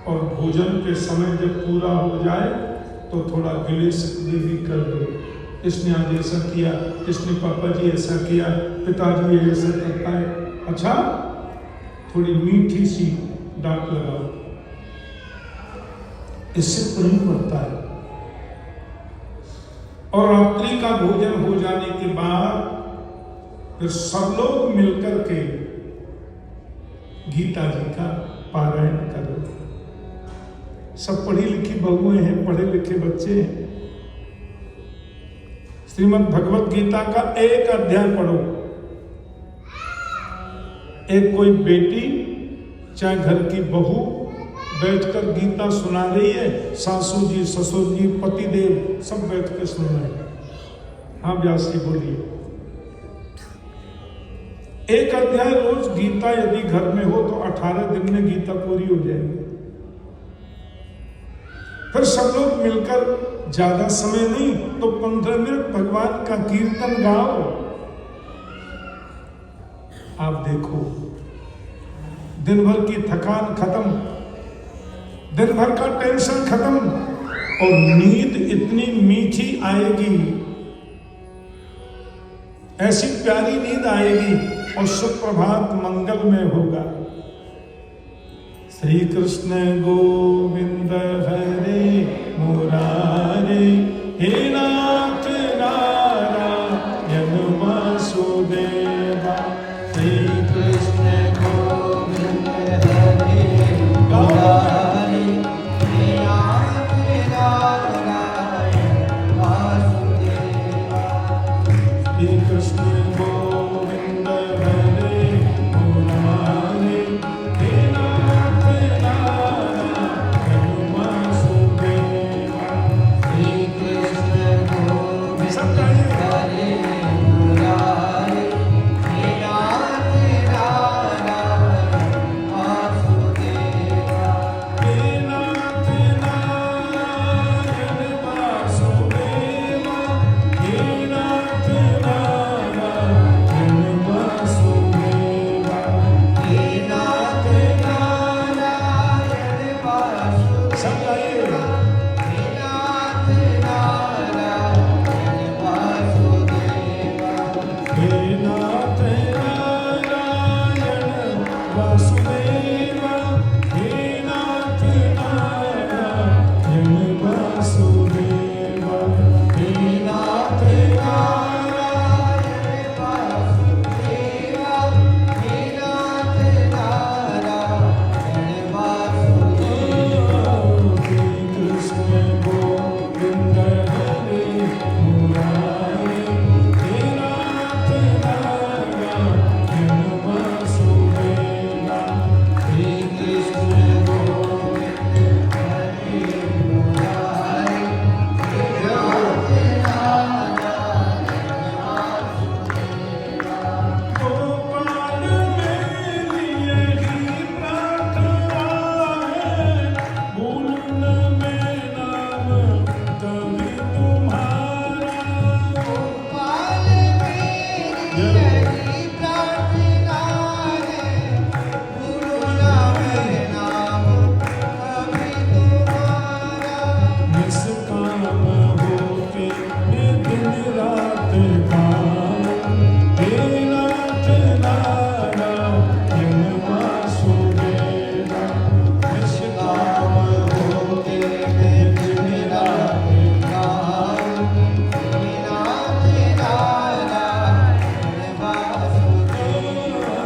और भोजन के समय जब पूरा हो जाए तो थोड़ा गिले शिकवे भी कर दो, इसने आज ऐसा किया, इसने पापा जी ऐसा किया, पिताजी ऐसा करता है। अच्छा, थोड़ी मीठी सी डांट लगाओ, इससे प्रेम बढ़ता है। और रात्रि का भोजन हो जाने के बाद फिर सब लोग मिलकर के गीता जी का पारायण करो। सब पढ़ी लिखी बहुएं हैं, पढ़े लिखे बच्चे हैं। श्रीमद् भगवत गीता का एक अध्याय पढ़ो। एक कोई बेटी चाहे घर की बहू बैठकर गीता सुना रही है, सासू जी, ससुर जी, पतिदेव सब बैठ कर सुन रहे हैं। हाँ व्यास जी बोलिए। एक अध्याय रोज गीता यदि घर में हो तो 18 दिन में गीता पूरी हो जाएगी। फिर सब लोग मिलकर ज्यादा समय नहीं तो 15 मिनट भगवान का कीर्तन गाओ। आप देखो, दिन भर की थकान खत्म, दिन भर का टेंशन खत्म और नींद इतनी मीठी आएगी, ऐसी प्यारी नींद आएगी और सुप्रभात मंगलमय होगा। श्री कृष्ण गोविंद हरे मुरारे, हे नाथ नारायण वासुदेवा। श्री कृष्ण गोविंद हरे मुरारे, हे नाथ नारायण वासुदेवा। श्री कृष्ण गोविंद हरे मुरारे, हे नाथ नारायण वासुदेवा। श्री कृष्ण गोविंद हरे मुरारे, हे नाथ नारायण वासुदेवा। हे नाथ नारायण वासुदेवा, हे नाथ नारायण वासुदेवा, हे नाथ नारायण वासुदेवा। सब गाइए। हे नाथ नारायण वासुदेवा, हे नाथ नारायण वासुदेवा, हे नाथ नारायण वासुदेवा, हे नाथ नारायण वासुदेवा, हे नाथ नारायण वासुदेवा। श्री कृष्ण गोविंद हरे मुरारे, हे नाथ नारायण वासुदेवा। श्री कृष्ण गोविंद हरे मुरारे, हे नाथ नारायण वासुदेवा। गोपाल मेरी यही प्रार्थना है, भूलन में नाम कभी तुम्हारा। गोपाल मेरी यही प्रार्थना है, भूलना में नाम कभी तुम्हारा। निष्काम होके मैं दिन रात काम, हे नाथ नारायण वासुदेवा। निष्काम होके मैं दिन रात काम, हे नाथ नारायण वासुदेवा।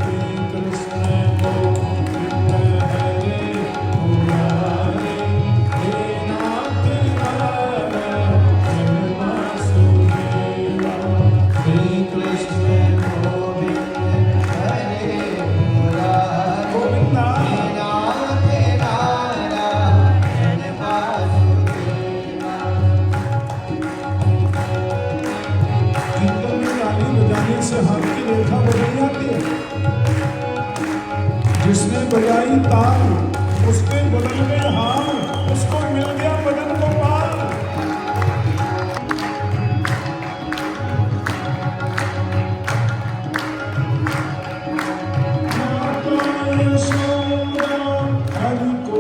श्री कृष्ण गोविंद हरे मुरारे, हे नाथ नारायण वासुदेवा। श्री कृष्ण गोविंद हरे मुरारे, गोविंदा, हे नाथ नारायण वासुदेवा। कीर्तन में ताली बजाने से हाथ की रेखा बदल जाती है। जिसने बजाई ताल उसके बदल में हाल, उसको मिल गया बदन को पाल। माता यशोदा हरि को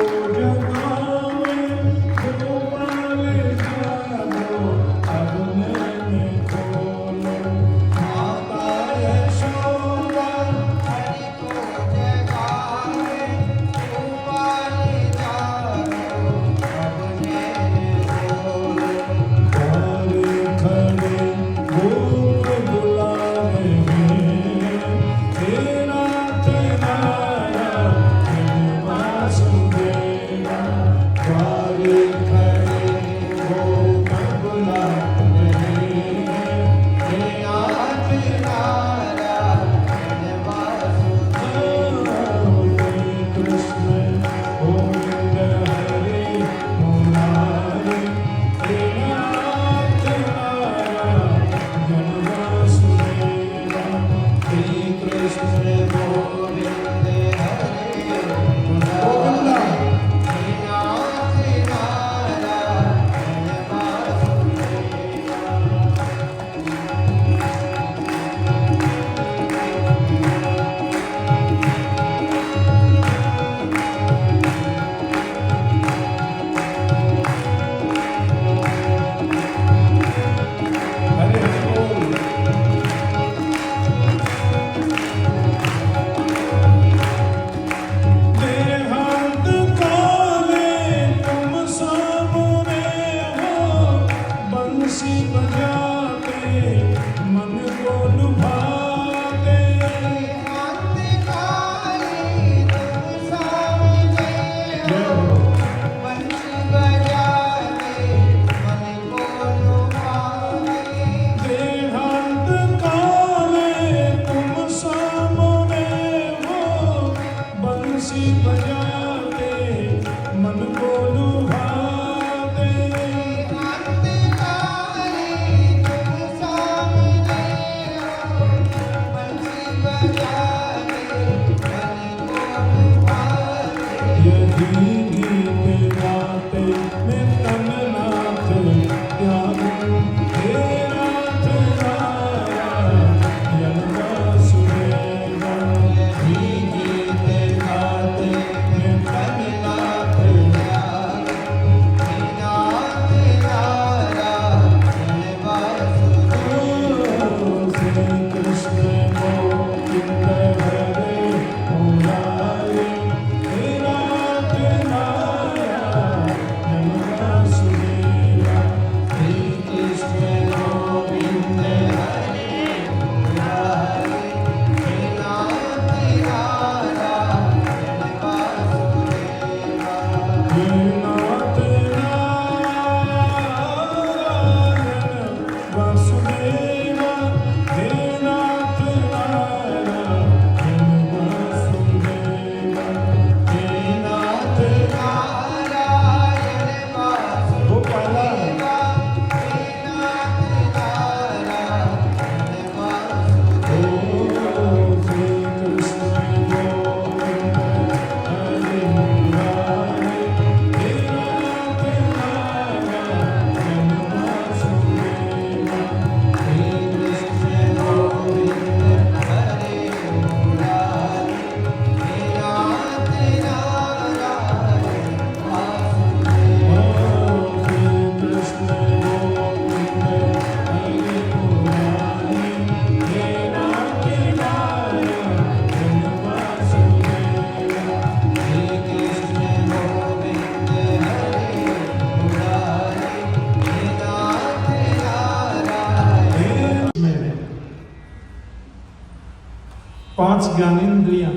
5 ज्ञानेंद्रियां।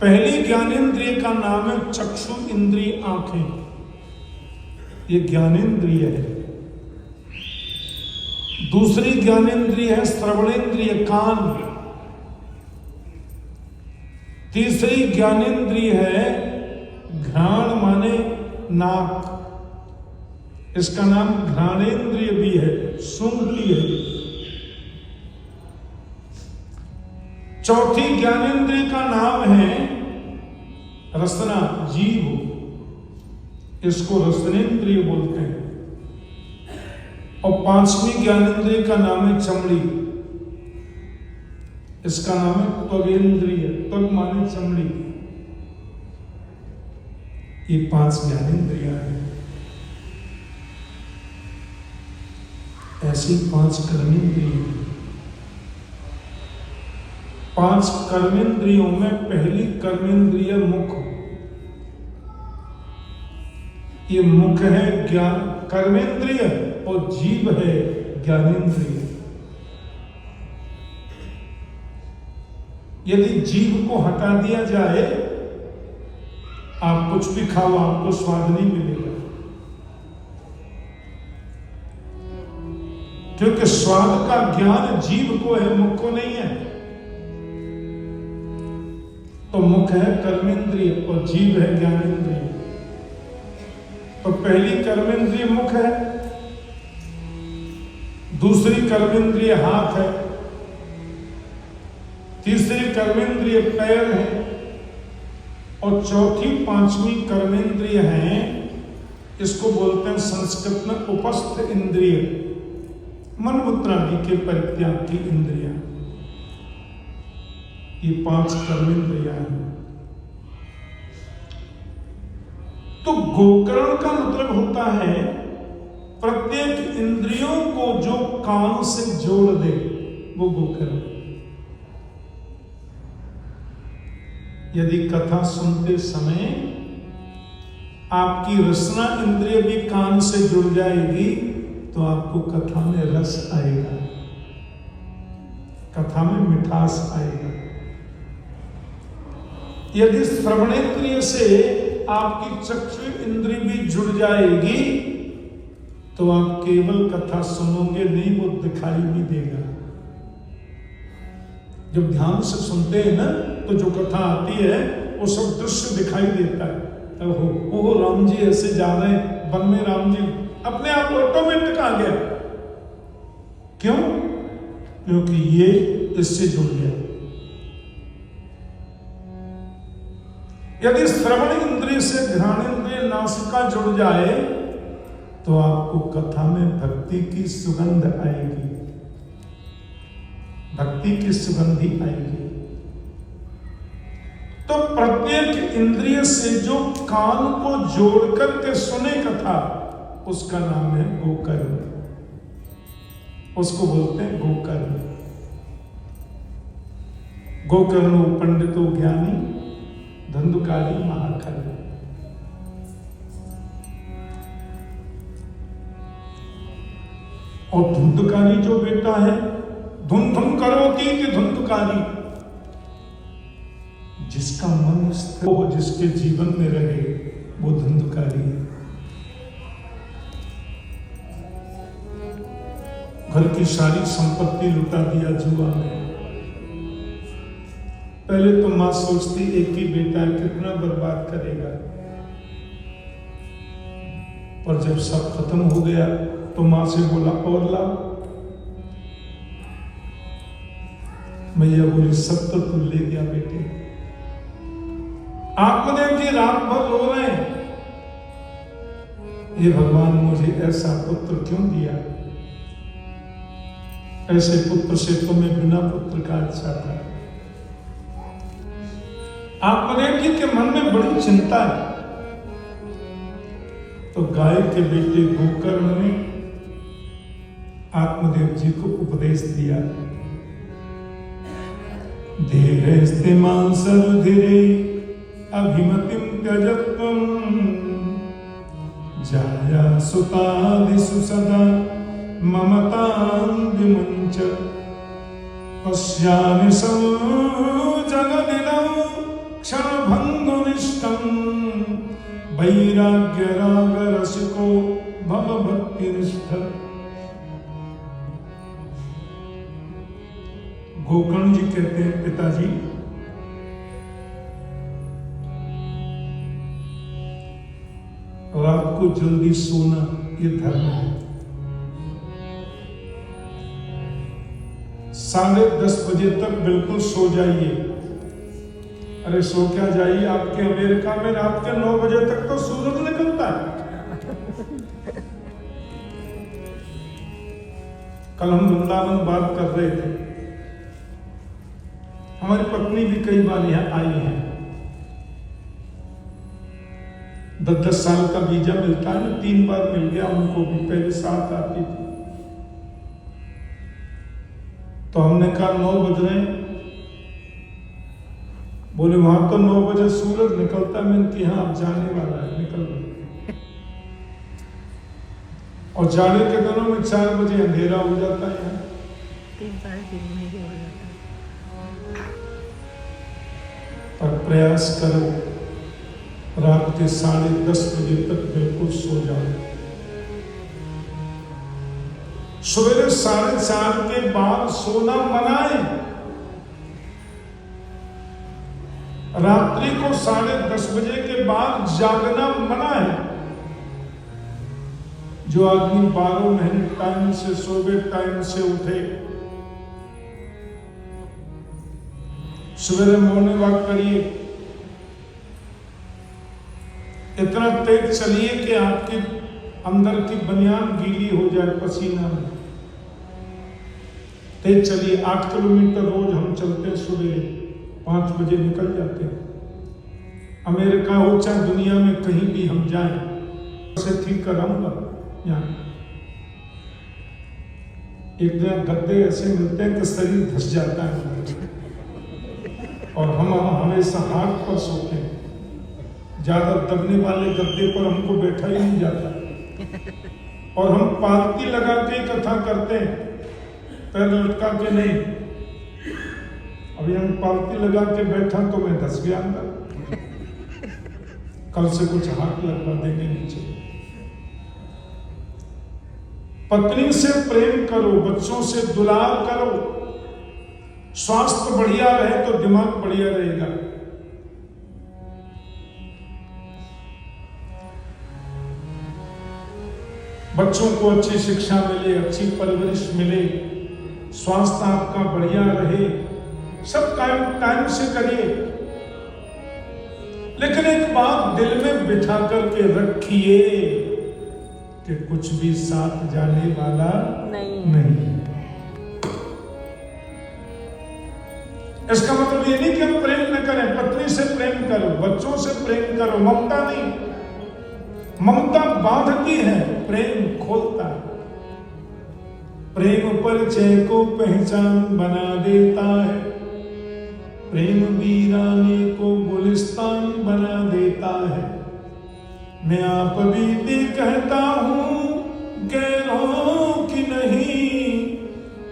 पहली ज्ञानेंद्रिय का नाम है चक्षु इंद्रिय, आंखें। ये ज्ञानेंद्रिय है। दूसरी ज्ञानेंद्रिय है श्रवणेंद्रिय, कान। तीसरी ज्ञानेंद्रिय है घ्राण, माने नाक। इसका नाम घ्राणेंद्रिय भी है, सूंघती है। चौथी ज्ञानेंद्रिय का नाम है रसना, जीभ। इसको रसनेंद्रिय बोलते हैं। और 5वीं ज्ञानेंद्रिय का नाम है चमड़ी। इसका नाम है त्वगेंद्रिय, त्वग माने चमड़ी। ये 5 ज्ञानेंद्रियां हैं। ऐसी 5 कर्मेंद्रिय। 5 कर्मेंद्रियों में पहली कर्मेंद्रिय मुख। ये मुख है ज्ञान कर्मेंद्रिय और जीभ है ज्ञानेंद्रिय। यदि जीभ को हटा दिया जाए, आप कुछ भी खाओ, आपको स्वाद नहीं मिलेगा, क्योंकि स्वाद का ज्ञान जीभ को है, मुख को नहीं है। तो मुख है कर्मेंद्रिय और जीभ है ज्ञानेंद्रिय। तो पहली कर्मेंद्रिय मुख है, दूसरी कर्मेंद्रिय हाथ है, तीसरी कर्मेंद्रिय पैर है, और चौथी 5वीं कर्मेंद्रिय है, इसको बोलते हैं संस्कृत में उपस्थ इंद्रिय, मन मूत्रादि के परित्याग की इंद्रियां। ये 5 कर्मेंद्रियां हैं। तो गोकर्ण का मतलब होता है प्रत्येक इंद्रियों को जो कान से जोड़ दे, वो गोकर्ण। यदि कथा सुनते समय आपकी रसना इंद्रिय भी कान से जुड़ जाएगी, तो आपको कथा में रस आएगा, कथा में मिठास आएगा। यदि श्रवणेंद्रिय से आपकी चक्षु इंद्रिय भी जुड़ जाएगी, तो आप केवल कथा सुनोगे नहीं, वो दिखाई भी देगा। जब ध्यान से सुनते हैं ना, तो जो कथा आती है वो सब दृश्य दिखाई देता है। ओहो राम जी ऐसे जा रहे हैं, वन में राम जी अपने आप ऑटोमेटिक आ गया। क्यों? क्योंकि ये इससे जुड़ गया। यदि श्रवण इंद्रिय से घ्राणेंद्रिय नासिका जुड़ जाए, तो आपको कथा में भक्ति की सुगंध आएगी, भक्ति की सुगंधी आएगी। तो प्रत्येक इंद्रिय से जो कान को जोड़ करके सुने कथा, उसका नाम है गोकर्ण। उसको बोलते हैं गोकर्ण। गोकर्णो पंडितो ज्ञानी धंधुकारी महाखल। और धुंधकारी जो बेटा है, धुन धुन करोगी कि धुंधकारी, जिसका मन स्थिर हो, जिसके जीवन में रहे, वो धुंधकारी है। घर की सारी संपत्ति लुटा दिया जुआ में। पहले तो मां सोचती एक ही बेटा कितना बर्बाद करेगा, पर जब सब खत्म हो गया तो मां से बोला और ला। मैया बोली सब तो तू ले गया बेटे। आत्मदेव जी रात भर रो रहे हैं, ये भगवान मुझे ऐसा पुत्र क्यों दिया, ऐसे पुत्र से तो मैं बिना पुत्र का अच्छा था। आत्मदेव जी के मन में बड़ी चिंता है। तो गाय के बेटे गोकर्ण ने आत्मदेव जी को उपदेश दिया, धीरेस्ते मांसरुधिरे अभिमतिम त्यजत्वम जाया सुतादिषु सदा ममतां विमुञ्च। पश्यानिशं जगदिदं क्षणभङ्गुनिष्ठं वैराग्यरागरसिको भवभक्तिनिष्ठ। गोकर्ण जी कहते हैं, पिताजी रात को जल्दी सोना ये धर्म है। 10:30 बजे तक बिल्कुल सो जाइए। अरे सो क्या जाइए, आपके अमेरिका में रात के 9 बजे तक तो सूरज निकलता है। कल हम वृंदावन बात कर रहे थे, हमारी पत्नी भी कई बार यहाँ आई है। 10-10 साल का वीजा मिलता है ना, 3 बार मिल गया उनको भी, पहले साथ आती थी। तो हमने कहा 9 बज रहे हैं, बोले वहां तो 9 बजे सूरज निकलता है। मैंने कि हाँ अब जाने वाला है, निकल रहा। और जाड़े के दिनों में 4 बजे अंधेरा हो जाता है, 3-3.5 महीने हो जाता है। पर प्रयास करो रात के 10:30 बजे तक बिल्कुल सो जाओ। सवेरे 4:30 के बाद सोना मनाए। रात्रि को 10:30 बजे के बाद जागना मना है। जो आदमी 12 महीने टाइम से सोवे, टाइम से उठे, सवेरे मॉर्निंग वॉक करिए, इतना तेज चलिए कि आपके अंदर की बनियान गीली हो जाए पसीना में। तेज चलिए, 8 किलोमीटर रोज हम चलते हैं, सवेरे 5 बजे निकल जाते हैं। अमेरिका हो चाहे दुनिया में कहीं भी हम जाएं, उसे ठीक कराऊंगा। यहाँ एक दिन गद्दे ऐसे मिलते हैं कि शरीर धस जाता है, और हम हमेशा हाथ पर सोते हैं। ज्यादा दबने वाले गद्दे पर हमको बैठा ही नहीं जाता, और हम पालती लगा के कथा करते हैं, पैर लटका के नहीं। अभी हम पालती लगा के बैठा तो मैं धस गया अंदर। कल से कुछ हाथ लगवा देंगे नीचे। पत्नी से प्रेम करो, बच्चों से दुलार करो। स्वास्थ्य बढ़िया रहे तो दिमाग बढ़िया रहेगा। बच्चों को अच्छी शिक्षा मिले, अच्छी परवरिश मिले, स्वास्थ्य आपका बढ़िया रहे, सब टाइम से करिए। लेकिन एक बात दिल में बिठा करके रखिए कि कुछ भी साथ जाने वाला नहीं। इसका मतलब ये नहीं कि हम प्रेम न करें, पत्नी से प्रेम करो, बच्चों से प्रेम करो, ममता नहीं। ममता बांधती है, प्रेम खोलता है। प्रेम परिचय को पहचान बना देता है, प्रेम वीराने को गुलिस्तान बना देता है। मैं आप बीती कहता हूं गैरों की नहीं,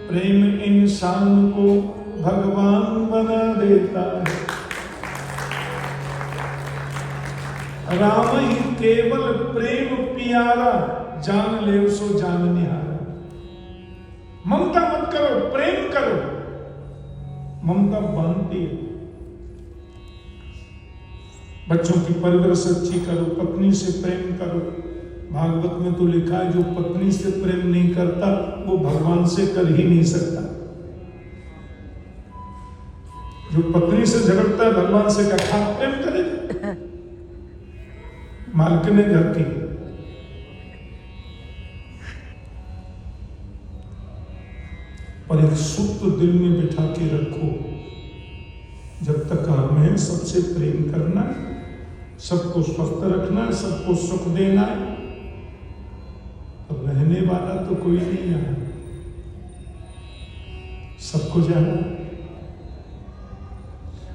प्रेम इंसान को भगवान बना देता है। राम ही केवल प्रेम प्यारा, जान ले सो जान निहारा। ममता मत करो, प्रेम करो। ममता बांधती है। बच्चों की परवरिश अच्छी करो, पत्नी से प्रेम करो। भागवत में तो लिखा है जो पत्नी से प्रेम नहीं करता वो भगवान से कर ही नहीं सकता। जो पत्नी से झगड़ता है भगवान से क्या प्रेम करेगा? मालकिन घर की। और एक सूत्र दिल में बिठा के रखो, जब तक हमें सबसे प्रेम करना है, सबको स्वस्थ रखना है, सबको सुख देना है, तो रहने वाला तो कोई नहीं है, सबको जाना।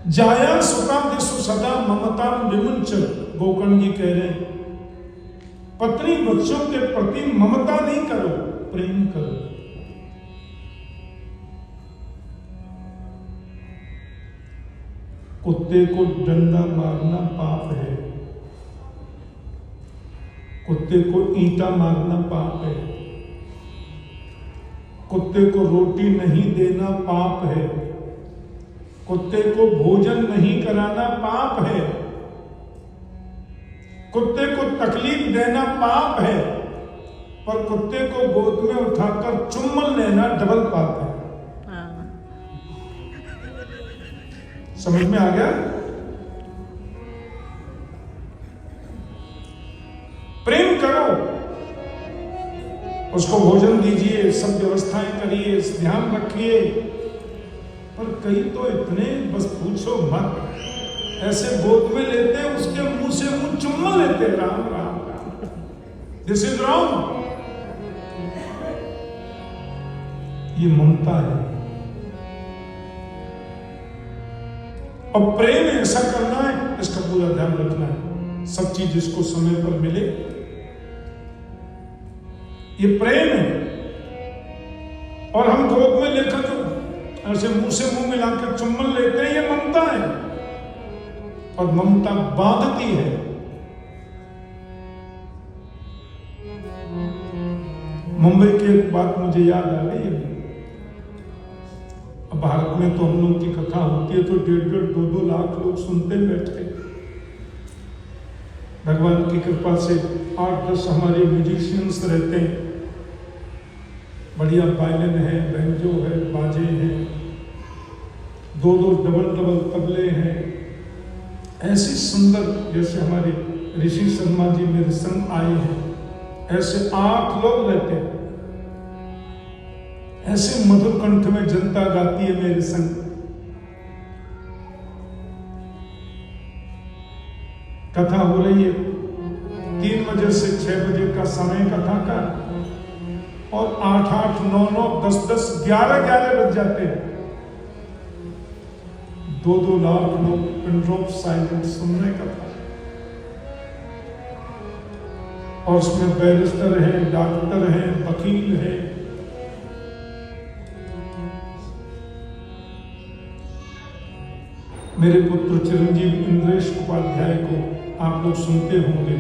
जाया सुता दिशु सदा ममता विमुंच। गोकर्ण जी कह रहे हैं पत्नी बच्चों के प्रति ममता नहीं करो, प्रेम करो। कुत्ते को डंडा मारना पाप है, कुत्ते को ईंटा मारना पाप है, कुत्ते को रोटी नहीं देना पाप है, कुत्ते को भोजन नहीं कराना पाप है, कुत्ते को तकलीफ देना पाप है, पर कुत्ते को गोद में उठाकर चुम्बन लेना डबल पाप है। समझ में आ गया? प्रेम करो, उसको भोजन दीजिए, सब व्यवस्थाएं करिए, ध्यान रखिए, पर कई तो इतने बस पूछो मत, ऐसे गोद में लेते उसके मुंह से मुंह चुम्मा लेते, Ram Ram Ram, this is wrong. ये ममता है। और प्रेम ऐसा करना है, इसका पूरा ध्यान रखना है, सब चीज इसको समय पर मिले, ये प्रेम है। और हम गोद में लेकर जो ऐसे मुंह से मुंह मिलाकर चुम्बन लेते हैं, ये ममता है, और ममता बांधती है। मुंबई की एक बात मुझे याद आ गई है। अब भारत में तो हम लोग की कथा होती है तो 1.5 2 लाख लोग सुनते बैठ के। भगवान की कृपा से 8-10 हमारे म्यूजिशियंस रहते हैं, बढ़िया वायलिन है, बैंजो है, बाजे हैं, 2 डबल तबले हैं, ऐसी सुंदर, जैसे हमारे ऋषि शर्मा जी मेरे संग आए हैं, ऐसे 8 लोग रहते हैं, ऐसे मधुर कंठ में जनता गाती है मेरे संग। कथा हो रही है, 3 बजे से 6 बजे का समय कथा का, और 8-8, 9-9, 10-10, 11-11 बज जाते हैं। 2-2 लाख लोग पिन ड्रॉप साइलेंट सुन रहे कथा, और उसमें बैरिस्टर हैं, डॉक्टर हैं, वकील हैं, मेरे पुत्र चिरंजीव इंद्रेश उपाध्याय को आप लोग सुनते होंगे।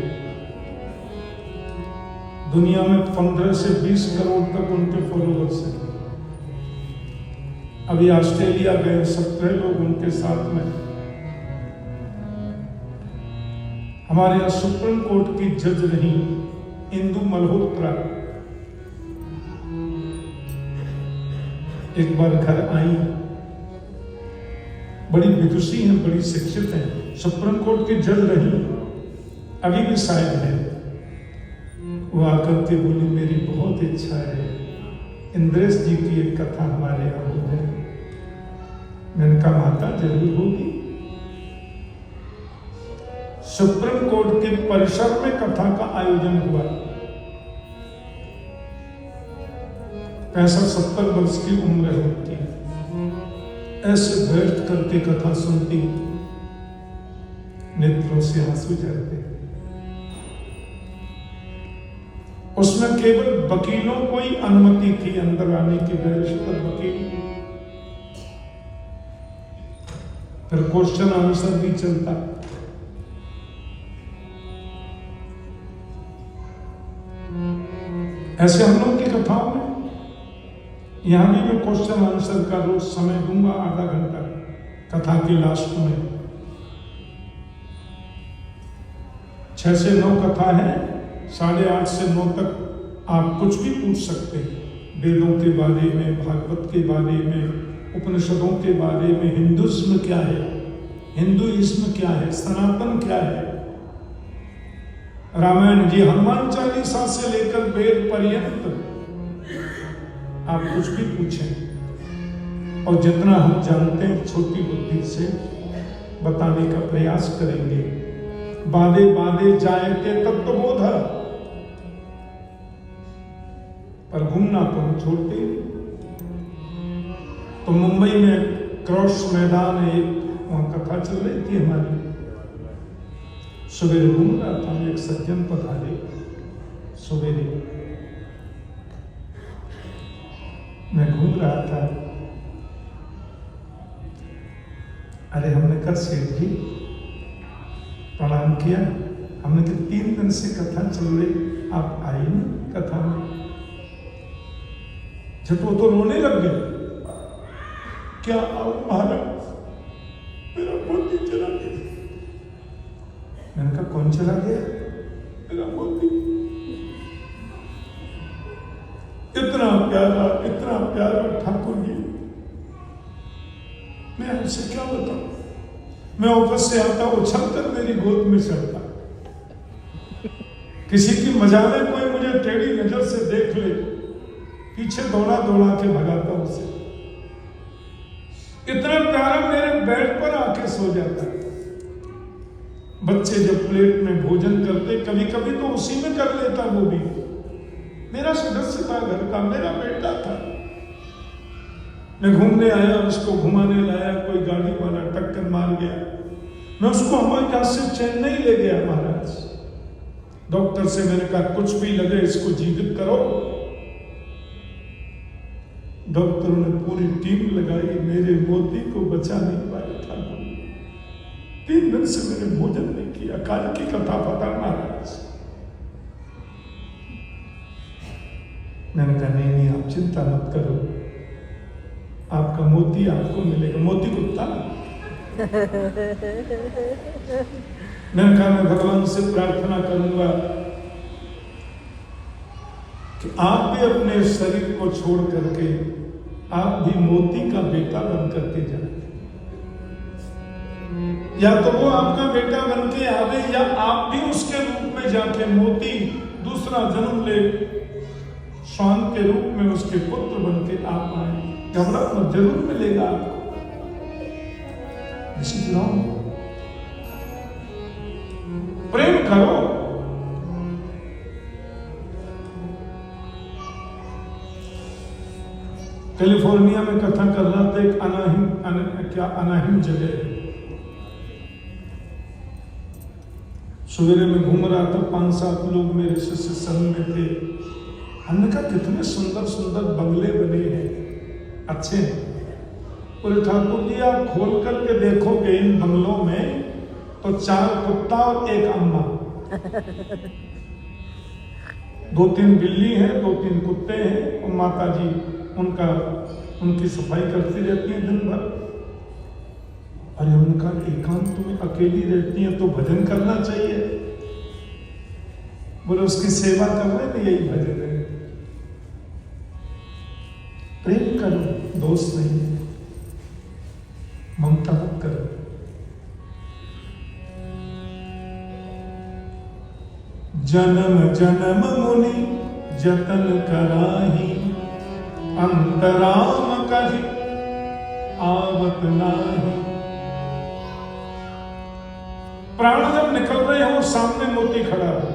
दुनिया में 15 से 20 करोड़ तक उनके फॉलोअर्स हैं। अभी ऑस्ट्रेलिया गए 17 लोग उनके साथ में। हमारे यहाँ सुप्रीम कोर्ट की जज रही इंदु मल्होत्रा एक बार घर आई, बड़ी विदुषी हैं, बड़ी शिक्षित हैं, सुप्रीम कोर्ट की जज रही, अभी भी शायद है। वो आकर के बोली, मेरी बहुत इच्छा है इंद्रेश जी की एक कथा हमारे यहाँ हो जाए। मैंने कहा माता जरूर होगी। सुप्रीम कोर्ट के परिसर में कथा का आयोजन हुआ। 65-70 वर्ष की उम्र होती, ऐसे बैठ करके कथा सुनती, नेत्रों से आंसू झरते। उसमें केवल वकीलों को ही अनुमति थी अंदर आने की, बैरिस्टर वकील। फिर क्वेश्चन आंसर भी चलता। ऐसे हम लोग की कथाओं में, यहां भी मैं क्वेश्चन आंसर का रोज समय दूंगा, आधा घंटा कथा के लास्ट में। 6 से 9 कथा है, 8:30 से 9 तक आप कुछ भी पूछ सकते हैं, वेदों के बारे में, भागवत के बारे में, उपनिषदों के बारे में, हिंदुइज्म क्या है, हिंदुइज्म क्या है, सनातन क्या है, रामायण जी, हनुमान चालीसा से लेकर वेद पर्यंत आप कुछ भी पूछें, और जितना हम जानते हैं छोटी बुद्धि से बताने का प्रयास करेंगे। बादे बादे जायते तत्वबोध, पर घूमना तो हम छोड़ते ही। तो मुंबई में क्रॉस मैदान है, वहां कथा चल रही थी हमारी। सवेरे घूम रहा था, एक सज्जन पधारे सवेरे, मैं घूम रहा था, अरे हमने कहा सेठ जी प्रणाम किया, हमने कहा 3 दिन से कथा चल रही, आप आई नहीं कथा में। जब वो तो रोने लग गए, क्या आओ महाराज, मेरा मोती चला गया। मैंने कहा कौन चला गया? मेरा मोती। इतना प्यारा ठाकुर जी, मैं आपसे क्या बताऊं। मैं ऑफिस से आता, उछलकर मेरी गोद में चलता। किसी की मजाक में कोई मुझे टेढ़ी नजर से देख ले, पीछे दौड़ा के भगाता उसे। इतना प्यारा मेरे बेड पर आके सो जाता। बच्चे जब प्लेट में भोजन करते, कभी कभी तो उसी में कर लेता। वो भी मेरा सदस्य था, घर का मेरा बेटा था। मैं घूमने आया, उसको घुमाने लाया, कोई गाड़ी वाला टक्कर मार गया, मैं उसको हवाई जहाज से चेन्नई ले गया महाराज। डॉक्टर से मैंने कहा कुछ भी लगे इसको जीवित करो। डॉक्टरों ने पूरी टीम लगाई, मेरे मोती को बचा नहीं पाए ठाकुर। 3 दिन से मैंने भोजन नहीं किया, काल की कथा पता महाराज। मैंने कहा नहीं आप चिंता मत करो, आपका मोती आपको मिलेगा। मोती कुत्ता। मैंने कहा मैं भगवान से प्रार्थना करूंगा कि आप भी अपने शरीर को छोड़ करके आप भी मोती का बेटा बन करके जाए। या तो वो आपका बेटा बन के आवे, या आप भी उसके रूप में जाके मोती दूसरा जन्म ले, स्वान के रूप में उसके पुत्र बन के आप आए। घबरा मत, जरूर मिलेगा आपको। प्रेम करो। कैलिफोर्निया में कथा कर रहा था, एक अनाहिम जगह है। सवेरे में घूम रहा था, 5-7 लोग मेरे शिष्य संग में थे। हमने कहा कितने सुंदर सुंदर बंगले बने हैं, अच्छे हैं। बोले ठाकुर जी आप खोल करके देखोगे इन बंगलों में तो 4 कुत्ता और 1 अम्मा, 2-3 बिल्ली हैं, 2-3 कुत्ते हैं, और माता जी उनकी सफाई करती रहती है दिन भर। अरे हमने कहा एकांत में अकेली रहती है तो भजन करना चाहिए। बोले उसकी सेवा करने में यही भजन है। प्रेम करो, दोष नहीं है, ममता मत करो। जन्म जन्म मुनि जतन कराही, अंतराम कहि आवत नाही। प्राण जब निकल रहे हो, सामने मोती खड़ा हो,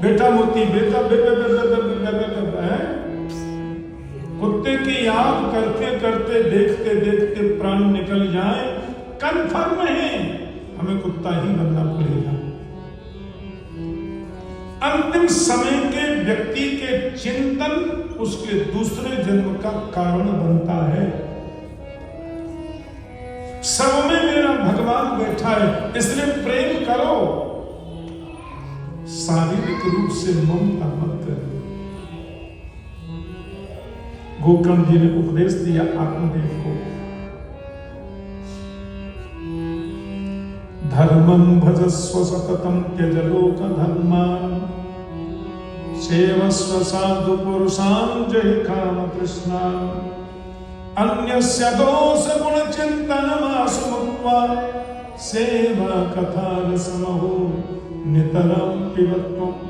बेटा मोती, बेटा है। कुत्ते की याद करते करते देखते देखते प्राण निकल जाए, कन्फर्म है हमें कुत्ता ही बनना पड़ेगा। अंतिम समय के व्यक्ति के चिंतन उसके दूसरे जन्म का कारण बनता है। सब में मेरा भगवान बैठा है, इसलिए प्रेम करो, शारीरिक रूप से ममता मत करो। गोकर्ण जी ने उपदेश दिया आत्मदेव को, धर्मं भजस्व सततं त्यज लोक धर्मान्, सेवस्व साधु पुरुषान् जहि काम कृष्णान्। अन्यस्य दोष गुण चिंतनमासु मुक्त्वा, सेवा कथा रसमहो नितरम पिबत्वम्।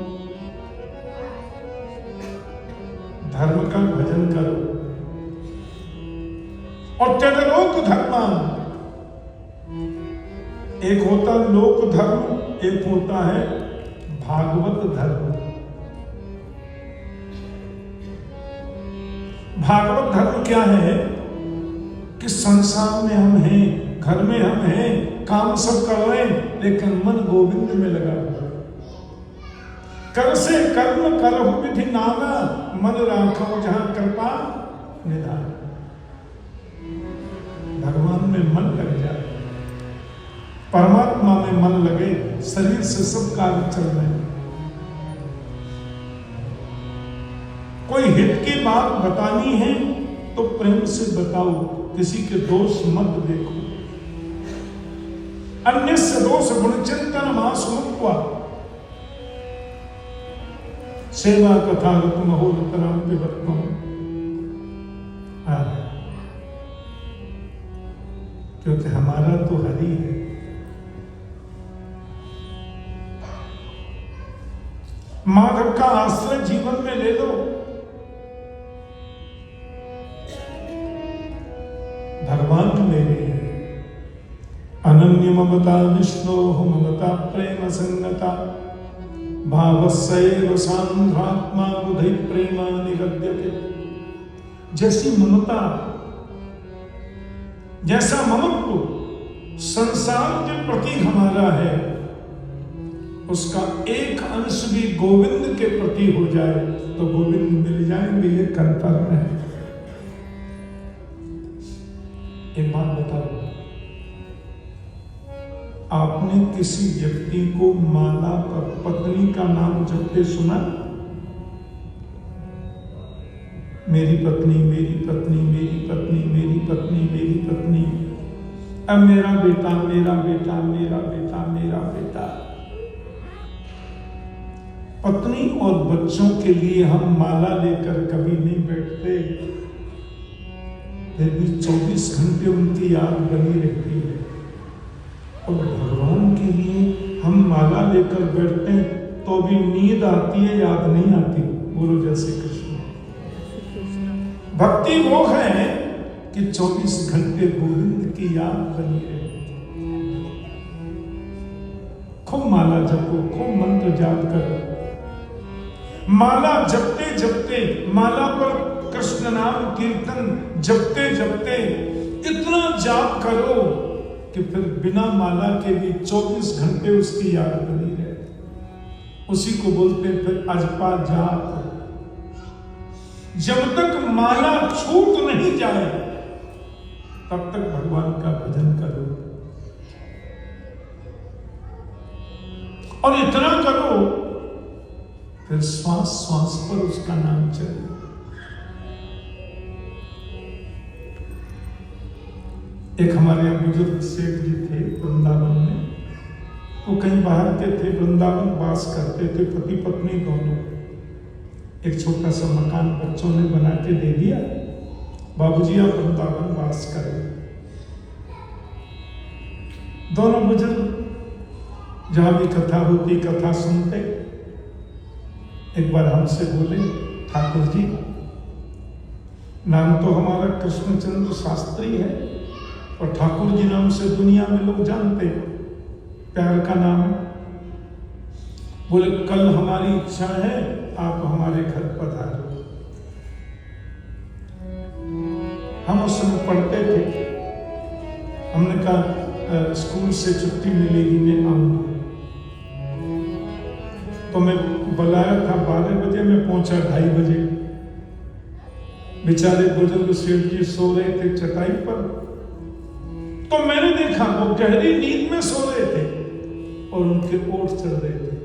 धर्म का भजन करो और त्यज लोक धर्मान। एक होता लोक धर्म, एक होता है भागवत धर्म। भागवत धर्म क्या है कि संसार में हम हैं, घर में हम हैं, काम सब कर रहे हैं, लेकिन मन गोविंद में लगा हुआ। कर से कर्म करहु विधि नाना, मन राखो जहां कृपा निधान। में मन लग जाए, परमात्मा में मन लगे, शरीर से सब कार्य चल रहे हैं। कोई हित की बात बतानी है तो प्रेम से बताओ, किसी के दोष मत देखो। अन्यस्य दोष गुणचिंतन मासुमुक्त्वा सेवा कथा ऋतुमहो ऋतराम पिबत्वम्। क्योंकि हमारा तो हरि है। माधव का आश्रय जीवन में ले लो। भगवान मेरे हैं। अनन्य ममता विष्णो ममता प्रेम संगता भावस्यैव सांध्रात्मा बुधि प्रेमा निगद्यते। जैसी ममता, जैसा ममत्व संसार के प्रति हमारा है, उसका एक अंश भी गोविंद के प्रति हो जाए तो गोविंद मिल जाएंगे। ये कंफर्म है। एक बात बताओ, आपने किसी व्यक्ति को माला पर पत्नी का नाम जपते सुना? मेरी पत्नी, मेरी पत्नी, मेरी पत्नी, मेरी पत्नी, मेरी पत्नी, अब मेरा बेटा, मेरा बेटा, मेरा बेटा, मेरा बेटा। पत्नी और बच्चों के लिए हम माला लेकर कभी नहीं बैठते, फिर भी 24 घंटे उनकी याद बनी रहती है। और भगवान के लिए हम माला लेकर बैठते हैं तो भी नींद आती है, याद नहीं आती। बोलो जय श्री कृष्ण। भक्ति वो है कि 24 घंटे गोविंद की याद बनी रहे। खूब माला जपो, खूब मंत्र जाप करो। माला जपते जपते, माला पर कृष्ण नाम कीर्तन जपते जपते इतना जाप करो कि फिर बिना माला के भी 24 घंटे उसकी याद बनी रहे। उसी को बोलते हैं फिर अजपा जाप। जब तक माला छूट नहीं जाए तब तक भगवान का भजन करो। और इतना करो फिर श्वास श्वास पर उसका नाम चले। एक हमारे यहाँ बुजुर्ग सेठ जी थे वृंदावन में, वो कहीं बाहर के थे, वृंदावन वास करते थे, पति पत्नी दोनों। एक छोटा सा मकान बच्चों ने बना के दे दिया, बाबूजी आप वृंदावन वास करें। दोनों बुजुर्ग जहां भी कथा होती कथा सुनते। एक बार हमसे बोले, ठाकुर जी नाम तो हमारा कृष्णचंद्र शास्त्री है और ठाकुर जी नाम से दुनिया में लोग जानते हैं, प्यार का नाम है। बोले कल हमारी इच्छा है आप हमारे घर पधारो। हम उस समय पढ़ते थे, हमने कहा स्कूल से छुट्टी मिलेगी मैं आऊंगा। तो मैं बुलाया था 12 बजे, मैं पहुंचा 2:30 बजे। बेचारे बुजुर्ग सेठ जी सो रहे थे चटाई पर, तो मैंने देखा वो गहरी नींद में सो रहे थे और उनके ओठ चढ़ रहे थे।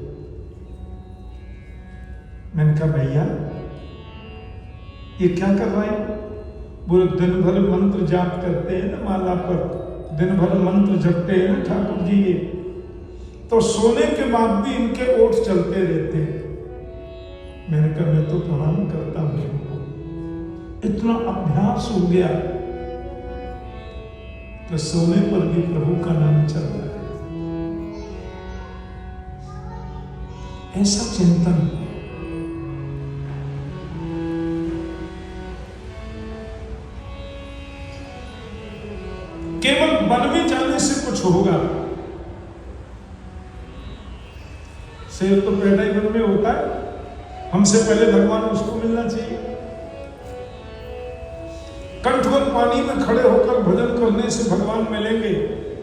मैंने कहा भैया ये क्या कर रहे हैं? बोले दिन भर मंत्र जाप करते हैं ना, माला पर दिन भर मंत्र जपते हैं ना ठाकुर जी, ये तो सोने के बाद भी इनके ओठ चलते रहते हैं। मैंने कहा मैं तो प्रणाम करता हूं, इतना अभ्यास हो गया तो सोने पर भी प्रभु का नाम चल रहा है। ऐसा चिंतन केवल वन में जाने से कुछ होगा। शेर तो पैदा ही वन में होता है, हमसे पहले भगवान उसको मिलना चाहिए। कंठवर पानी में खड़े होकर भजन करने से भगवान मिलेंगे,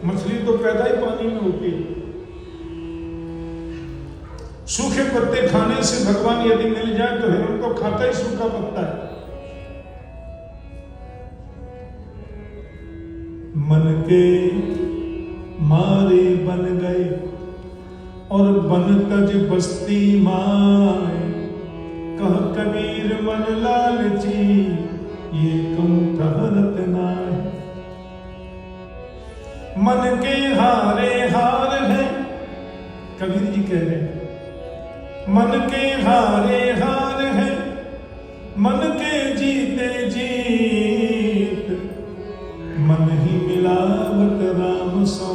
मछली तो पैदा ही पानी में होती है। सूखे पत्ते खाने से भगवान यदि मिल जाए तो हिरण तो खाता ही सूखा पत्ता है। मन के मारे बन गए और बन तज बस्ती माए। कह कबीर मन लालची ये कम ठहरत नाय। मन के हारे हार है, कबीर जी कह रहे हैं मन के हारे हार है, मन के जीते जीत। मन ही मिलावत राम सो,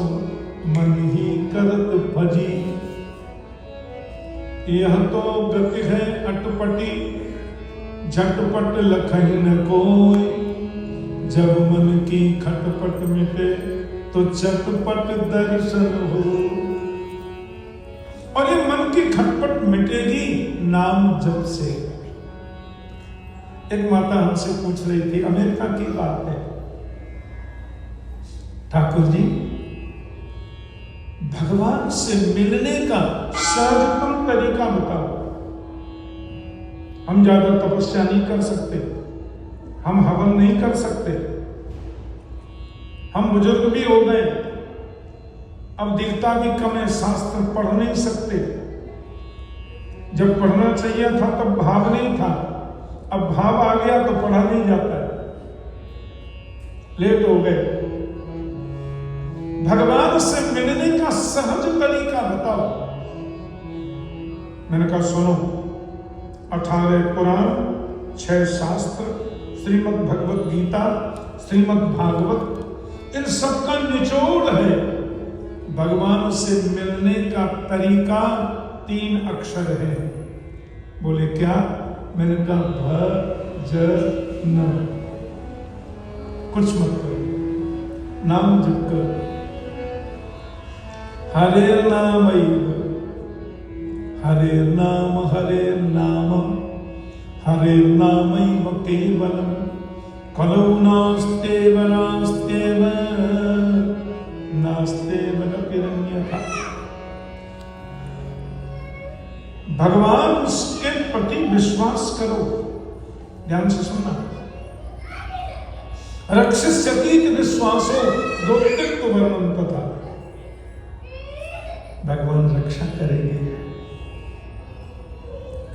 मन ही करत भजी। यह तो गति है अटपटी, झटपट लखई न कोई। जब मन की खटपट मिटे तो चटपट दर्शन हो। और ये मन की खटपट मिटेगी नाम जप से। एक माता हमसे पूछ रही थी, अमेरिका की बात है, ठाकुर जी भगवान से मिलने का सर्वोत्तम तरीका बताओ। हम ज्यादा तपस्या नहीं कर सकते, हम हवन नहीं कर सकते, हम बुजुर्ग भी हो गए, अब दिखता भी कम है, शास्त्र पढ़ नहीं सकते। जब पढ़ना चाहिए था तब भाव नहीं था, अब भाव आ गया तो पढ़ा नहीं जाता है, लेट हो गए। भगवान से मिलने का सहज तरीका बताओ। मैंने कहा सुनो, 18 पुराण, 6 शास्त्र, श्रीमद् भगवत गीता, श्रीमद् भागवत, इन सब का निचोड़ है भगवान से मिलने का तरीका। 3 अक्षर है। बोले क्या? मैंने कहा भजन। कुछ मत करो, नाम जप करो। हरे नाम, हरे नाम, हरे नाम, हरे नाम केवलम। कलौ नास्तेव नास्तेव नास्तेव नपिरन्यथा। भगवान के प्रति विश्वास करो। ध्यान से सुनना। रक्षिष्यति विश्वासो दोत्तिक्तु वर्णन तथा। भगवान रक्षा करेंगे,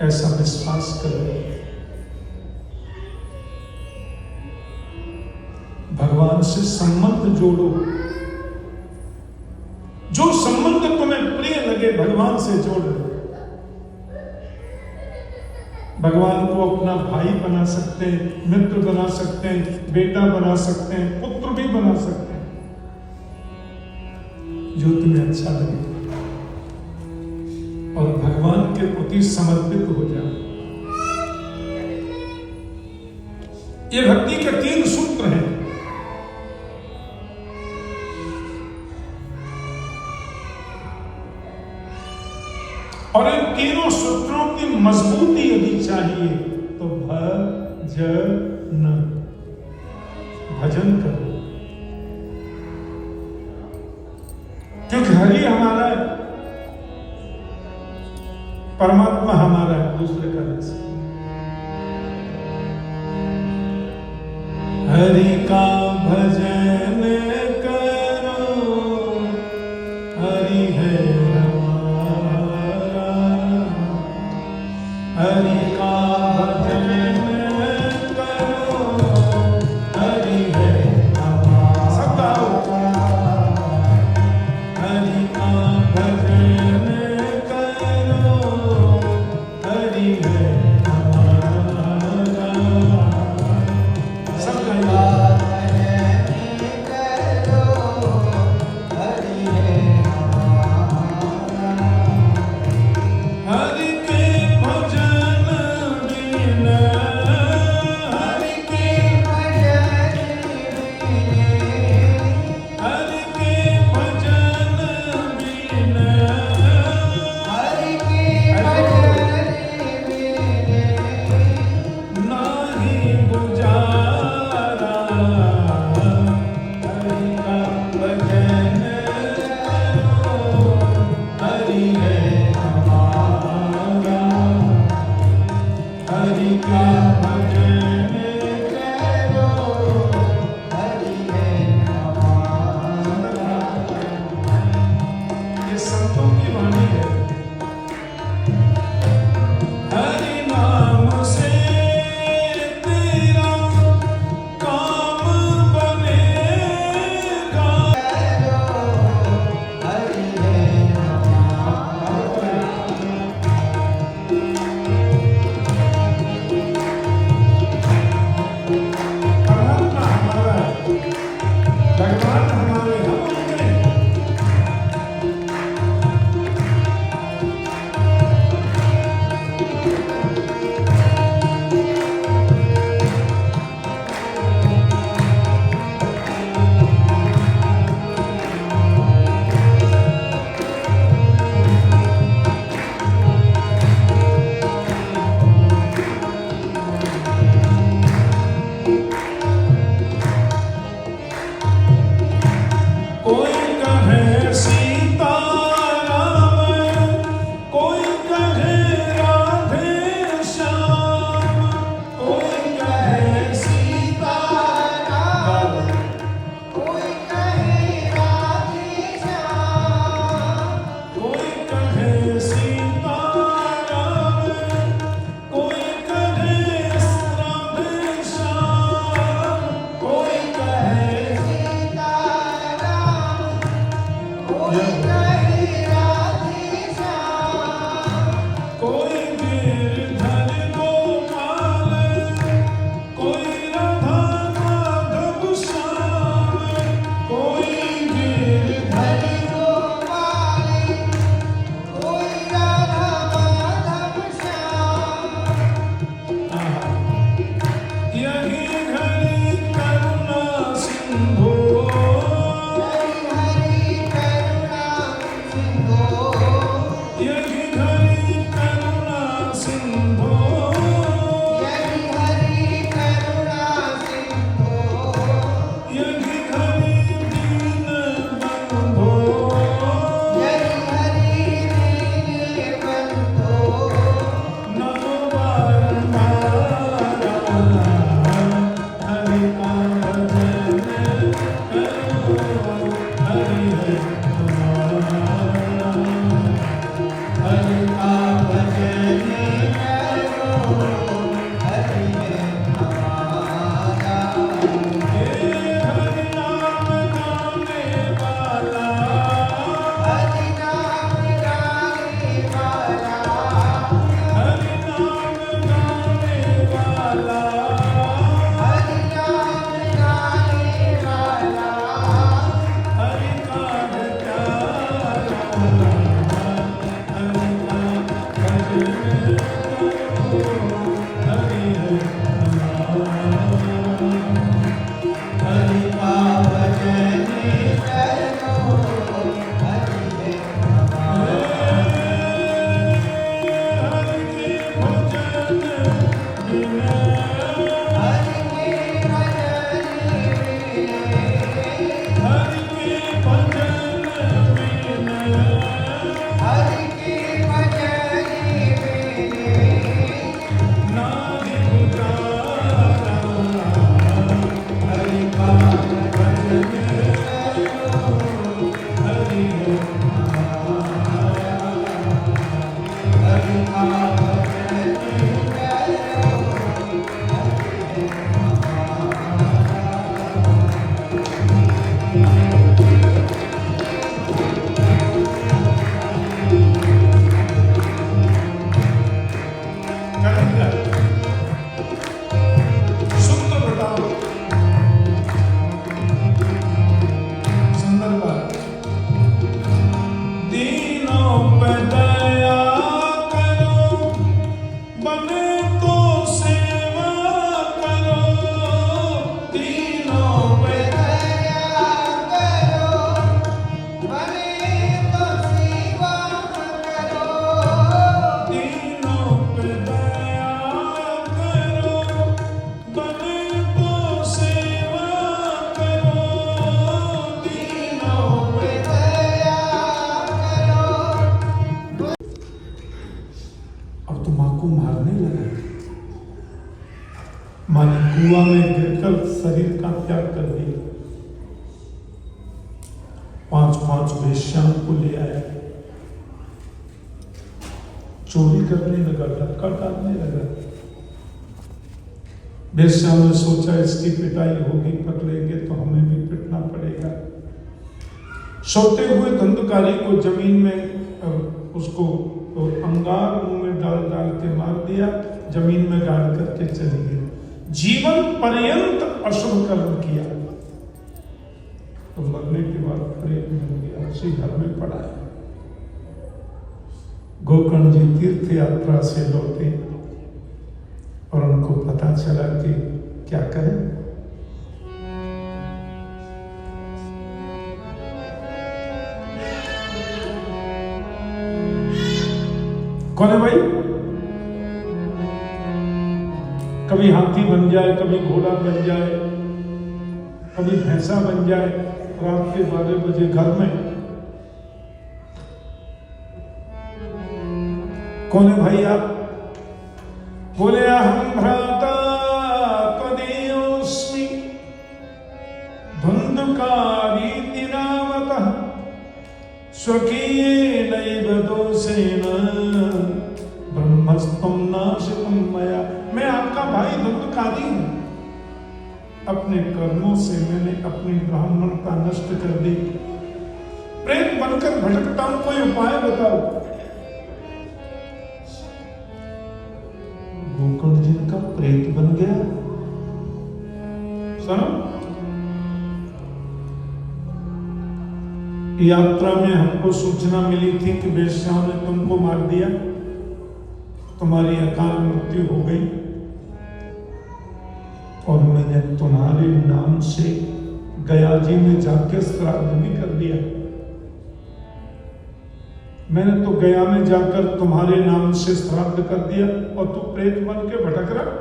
ऐसा विश्वास करो। भगवान से संबंध जोड़ो। जो संबंध तुम्हें प्रिय लगे भगवान से जोड़ लो। भगवान को अपना भाई बना सकते हैं, मित्र बना सकते हैं, बेटा बना सकते हैं, पुत्र भी बना सकते हैं, जो तुम्हें अच्छा लगे। और भगवान के प्रति समर्पित हो जाओ। ये भक्ति के 3 सूत्र हैं। और इन तीनों सूत्रों की मजबूती यदि चाहिए तो भजन करो। क्योंकि हरि हमारा है, परमात्मा हमारा है, दूसरे का नहीं। हरि का भजन करो, हरि है हमारा। हरि का भजन करो, हरि है हमारा। सब गाओ। हरि का भजन करो, हरि है हमारा। सब गाइए। भगवान हमारे हम उनके। कोई कहे सीताराम, कोई कहे राधे श्याम, कोई कहे सीताराम, कोई कहे राधे श्याम, कोई कहे सीताराम, कोई कहे राधे श्याम, कोई कहे सीताराम, कोई कहे राधे श्याम, कोई गिरधर गोपाल, कोई राधा माधव श्याम, कोई गिरधर हरि गोपाल, कोई राधा माधव श्याम, यही घड़ी करुणा सिंधु, हरि करुणा सिंधु, यही घड़ी करुणा सिंधु, हरि करुणा सिंधु, यही घड़ी दीन बंधु, हरि दीन बंधु, नमो बारंबार हरि का भजन करो, हरि हरि हरि का भजन हे हरि नाम गाने वाला, हरि नाम गाने वाला, हरि नाम गाने वाला, हरि नाम गाने वाला, हरि का प्यारा, हरि का भजन करो, हरि हरि हरि का भजन हरि के भजन बिना, हरि के भजन हरि के भजन बिना, हरि के भजन नाहि उतारा, हरि का भजन करो, हरि हरि का भजन करेंगे। सुंदर बताओ, सुंदर बात। दीनों पे दया करो, बने तो सेवा करो, दीनों पे दया करो, बने तो सेवा करो, दीनों पे दया करो, बने तो सेवा करो, दीनों पे दया करो। अब तो माँ को मारने लगा। माँ ने कुआं में गिरकर शरीर का त्याग कर दिया। 5 वेश्याओं को ले आया, चोरी करने लगा, धक्का डालने लगा। वेश्याओं ने सोचा इसकी पिटाई होगी, पकड़ेंगे तो हमें भी पिटना पड़ेगा। सोते हुए धंधकारी को जमीन में उसको अंगार मुंह में डाल डाल के मार दिया, जमीन में गाड़ करके चली गई। जीवन पर्यंत अशुभ कर्म किया। तो मरने के बाद प्रेत बन गया, उसी घर में पड़ा है। गोकर्ण जी तीर्थ यात्रा से लौटे और उनको पता चला कि क्या करें। कौन है भाई? कभी हाथी बन जाए, कभी घोड़ा बन जाए, कभी भैंसा बन जाए, रात के 12 बजे घर में। कौन है भाई आप? बोले अहम भ्राता त्वदीयोऽस्मि धुंधुकारीति नामतः स्वकीयेनैव दोषेण ब्रह्मस्त्वं नाशितं मया। मैं आपका भाई धुंधुकारी हूं, अपने कर्मों से मैंने अपनी ब्राह्मणता नष्ट कर दी, प्रेत बनकर भटकता हूं, कोई उपाय बताओ। गोकर्ण जी का प्रेत बन गया। सुनो, यात्रा में हमको सूचना मिली थी कि वेश्याओं ने तुमको मार दिया, तुम्हारी अकाल मृत्यु हो गई, और मैंने तुम्हारे नाम से गया जी में जाके श्राद्ध भी कर दिया। मैंने तो गया में जाकर तुम्हारे नाम से श्राद्ध कर दिया और तू प्रेत बन के भटक रहा।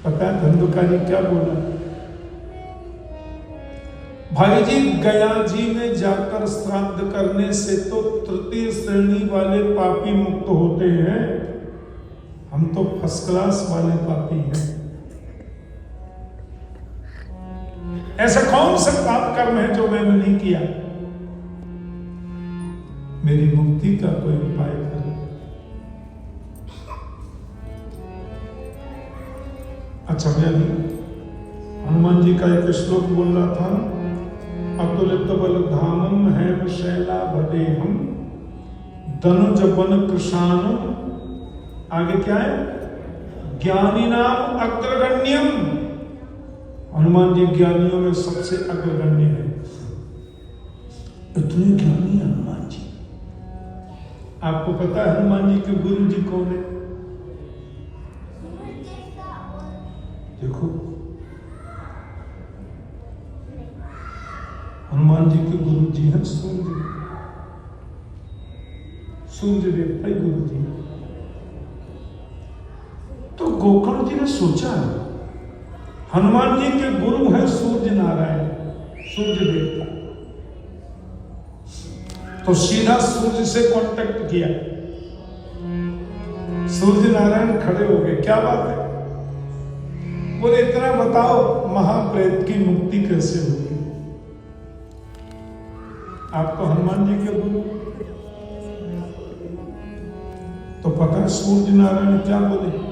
पता है धंधुकारी क्या बोला? भाई जी, गया जी में जाकर श्राद्ध करने से तो तृतीय श्रेणी वाले पापी मुक्त होते हैं, हम तो फर्स्ट क्लास वाले पापी हैं। ऐसा कौन सा पाप कर्म है जो मैंने नहीं किया? मेरी मुक्ति का कोई उपाय करो। अच्छा भैया, हनुमान जी का एक श्लोक बोल रहा था, अतुलित बल धामम है शैला भदेहम धनुज बन कृषाणम। आगे क्या है? ज्ञानी नाम अग्रगण्यम। हनुमान जी ज्ञानियों में सबसे अग्रगण्य है। इतने ज्ञानी हनुमान जी। आपको पता है हनुमान जी के गुरु जी कौन है? देखो, हनुमान जी के गुरु जी हैं सूर्य, सूर्य देवता ही गुरु जी। तो गोकर्ण जी ने सोचा हनुमान जी के गुरु हैं सूर्य नारायण, सूर्य देवता, तो सीधा सूर्य से कांटेक्ट किया। सूर्य नारायण खड़े हो गए, क्या बात है? बोले इतना बताओ, महाप्रेत की मुक्ति कैसे होगी? आप तो हनुमान जी के गुरु। तो पता है सूर्य नारायण क्या बोले?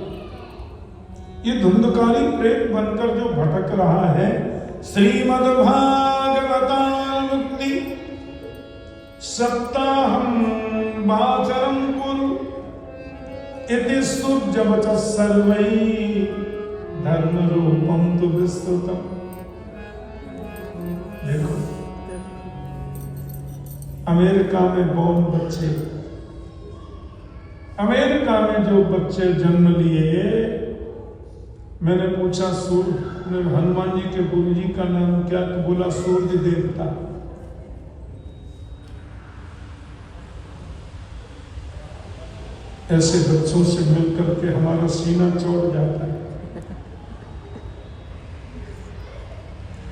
ये धुंधकारी प्रेत बनकर जो भटक रहा है, श्रीमद् भागवतां मुक्ति सप्ताहं वाचरं कुरु इति स्तुत्यवचः सर्वैः धर्म रूपम तु विस्तृतम्। देखो, अमेरिका में बॉर्न बच्चे, अमेरिका में जो बच्चे जन्म लिए, मैंने पूछा सूर्य, हनुमान जी के गुरु जी का नाम क्या? तो बोला सूर्य देवता। ऐसे बच्चों से मिलकर के हमारा सीना चौड़ जाता है।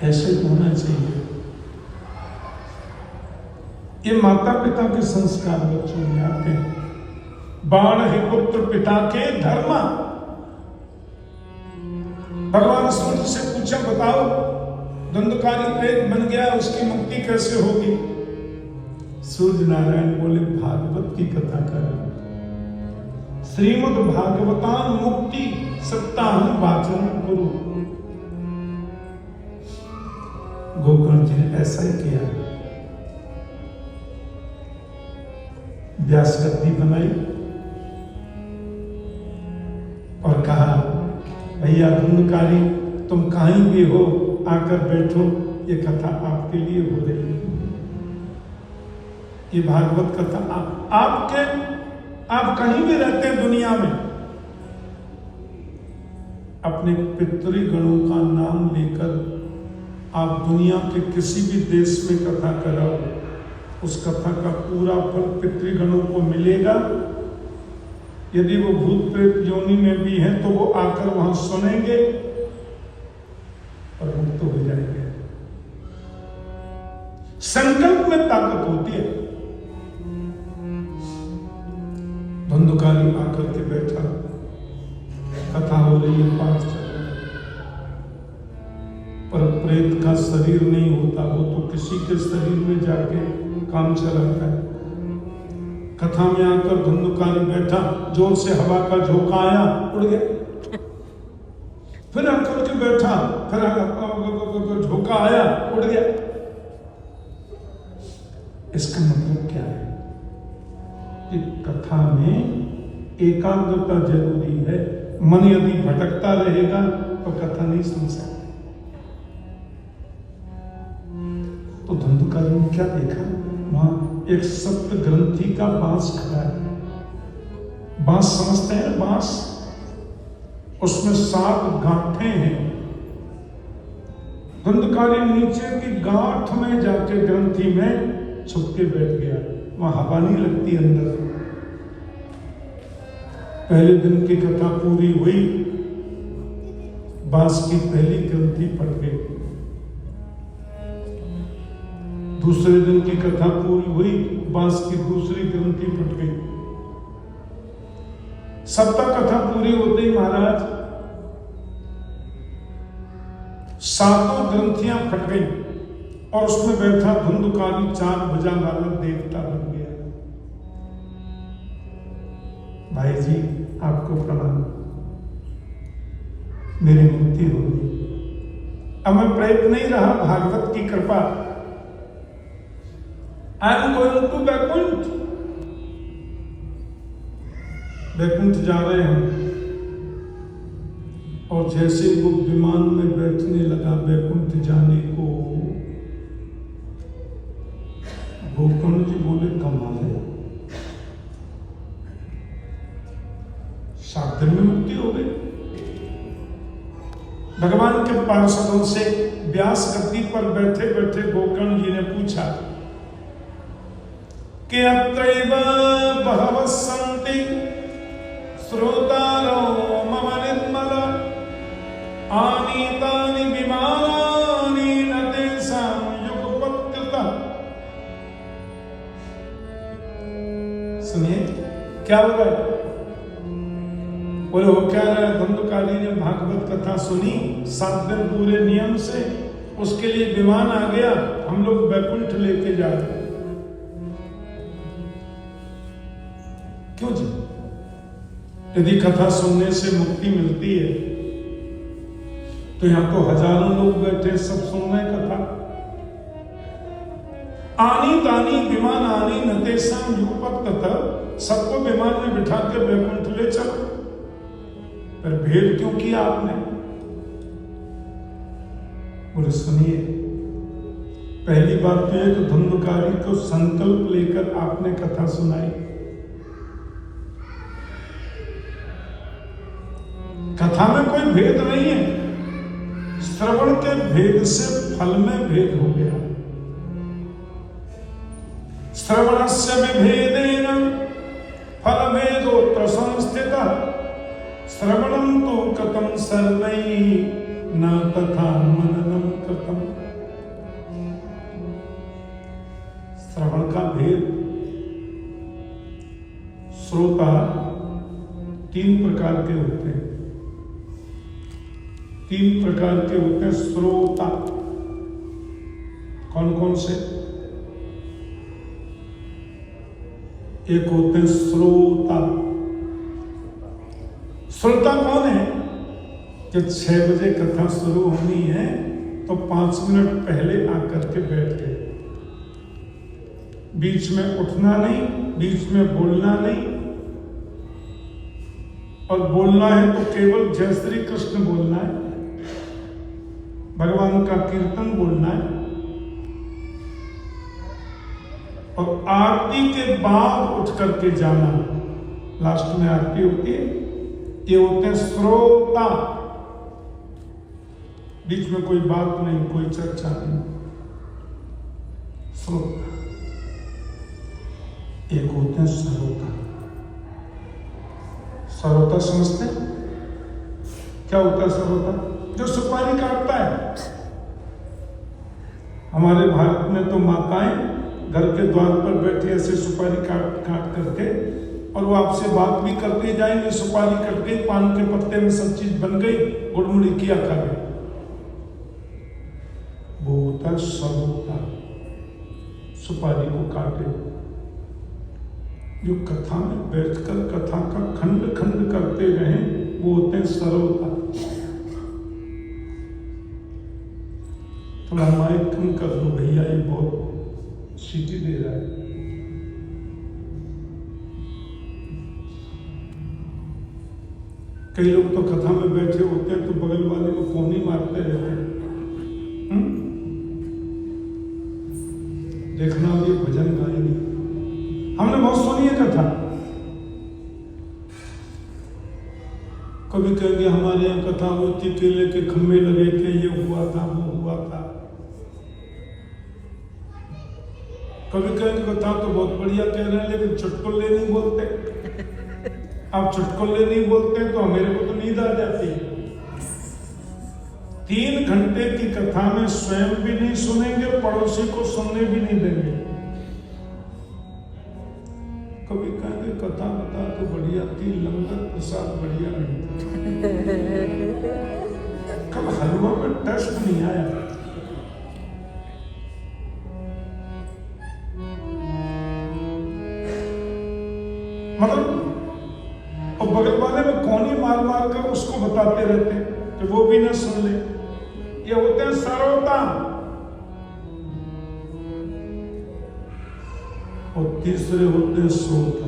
ऐसे होना चाहिए। ये माता पिता के संस्कार बच्चों में आते हैं। बाण ही पुत्र पिता के धर्म। भगवान सूर्य से पूछा, बताओ धुंधकारी प्रेत बन गया, उसकी मुक्ति कैसे होगी? सूर्य नारायण बोले, भागवत की कथा करो। श्रीमद् भागवतां मुक्ति सप्ताहं वाचनं कुरु। गोकर्ण जी ने ऐसा ही किया। व्यास गद्दी बनाई और कहा, भैया धुंधकारी, तुम कहीं भी हो, आकर बैठो, ये कथा आपके लिए हो रही है। ये भागवत कथा आप कहीं भी रहते हैं दुनिया में, अपने पितृगणों का नाम लेकर आप दुनिया के किसी भी देश में कथा कराओ, उस कथा का पूरा फल पितृगणों को मिलेगा। यदि वो भूत प्रेत योनि में भी हैं तो वो आकर वहां सुनेंगे और मुक्त हो जाएंगे। संकल्प में ताकत होती है। धुंधकारी आकर के बैठा, कथा हो रही है, पाठ चल रहा है, पर प्रेत का शरीर नहीं होता, वो तो किसी के शरीर में जाके काम चलाता है। कथा में आकर धुंधकारी बैठा, जोर से हवा का झोंका आया, उड़ गया। फिर आकर के बैठा, फिर झोंका आया, उड़ गया। इसका मतलब क्या है कि कथा में एकाग्रता जरूरी है। मन यदि भटकता रहेगा तो कथा नहीं सुन सकते। तो धुंधकारी ने क्या देखा, वहां एक सप्त ग्रंथि का बांस खड़ा है। बांस समझते हैं, बांस, उसमें 7 गांठें हैं। धुंधकारी नीचे की गांठ में जाके ग्रंथि में छुप के बैठ गया। वहां हवा नहीं लगती अंदर। पहले दिन की कथा पूरी हुई, बांस की पहली ग्रंथि फट गई। दूसरे दिन की कथा पूरी हुई, बांस की दूसरी ग्रंथि फट गई। सप्ताह कथा पूरी होते ही महाराज 7 ग्रंथियां फट गई और उसमें बैठा धुंधकारी 4 भुजा वाला देवता बन गया। भाई जी आपको प्रणाम, मेरी मुक्ति होगी। अब मैं प्रेत नहीं रहा, भागवत की कृपा। I am going to Baikunth. Baikunth जा रहे हैं। और जैसे वो विमान में बैठने लगा बैकुंठ जाने को, गोकर्ण जी बोले कमाल है, 7 दिन में मुक्ति हो गई। भगवान के पार्षदों से व्यास गद्दी पर बैठे बैठे गोकर्ण जी ने पूछा कि अत्रैव बहवः सन्ति श्रोतारो मम निर्मल आनीतानि विमानानि न तेषां युगपत्कृतः। सुनिए क्या बोल रहा है। बोले हो क्या रहा है। धुंधकारी ने भागवत कथा सुनी 7 दिन पूरे नियम से, उसके लिए विमान आ गया, हम लोग बैकुंठ लेके जा रहे। क्यों जी? यदि कथा सुनने से मुक्ति मिलती है तो यहां तो हजारों लोग बैठे, सब सुन रहे कथा। आनी तानी विमान आनी नतेषां युगपत्कृतः, सबको विमान में बिठा के बैकुंठ ले चलो। पर भेद क्यों किया आपने? बोले सुनिए, पहली बात तो है कि धुंधकारी को संकल्प लेकर आपने कथा सुनाई। कथा में कोई भेद नहीं है, श्रवण के भेद से फल में भेद हो गया। श्रवणस्य विभेदेन फल भेदोऽत्र संस्थितः, श्रवणं तु कथं सर्वैः न तथा मननं कृतम्। श्रवण का भेद, श्रोता 3 प्रकार के होते हैं। 3 प्रकार के होते हैं श्रोता। कौन कौन से? एक होते हैं श्रोता। श्रोता कौन है? जब 6 बजे कथा शुरू होनी है तो 5 मिनट पहले आकर के बैठ गए। बीच में उठना नहीं, बीच में बोलना नहीं, और बोलना है तो केवल जय श्री कृष्ण बोलना है। भगवान का कीर्तन बोलना है और आरती के बाद उठ करके जाना। लास्ट में आरती होती है, ये होते हैं श्रोता, बीच में कोई बात नहीं, कोई चर्चा नहीं, श्रोता। एक होते हैं सरोता। सरोता समझते हैं क्या होता है? सरोता जो सुपारी काटता है। हमारे भारत में तो माताएं घर के द्वार पर बैठी ऐसे सुपारी काट काट करके, और वो आपसे बात भी करते जाएंगे। सुपारी कट गई, पान के पत्ते में सब चीज बन गई, गुड़मुड़ी किया खा गए। वो होता है सरोता, सुपारी को काटे। जो कथा में बैठकर कथा का खंड खंड करते रहे, वो होते हैं सरोता। थोड़ा माइक कम कर दो भैया, ये बहुत सीटी दे रहा है। कई लोग तो कथा में बैठे होते हैं तो बगल वाले को कोनी मारते रहते हैं। देखना ये भजन गाएंगे, हमने बहुत सुनी है कथा। कभी कहेंगे हमारे यहाँ कथा होती, केले के खम्भे लगे थे, ये हुआ था, वो हुआ था। कभी कहेंगे कथा तो बहुत बढ़िया कह रहे हैं, लेकिन चुटकुले नहीं बोलते। आप चुटकुले नहीं बोलते तो मेरे को तो नींद आ जाती है। 3 घंटे की कथा में स्वयं भी नहीं सुनेंगे, पड़ोसी को सुनने भी नहीं देंगे। कभी कहेंगे कथा बता तो बढ़िया थी, लंगर प्रसाद बढ़िया नहीं था। कल हलवा में टेस्ट नहीं आया। मतलब और बगल वाले में कोनी मार मार कर उसको बताते रहते कि वो भी ना सुन ले। ये होते हैं सरोता। और तीसरे होते हैं सोता।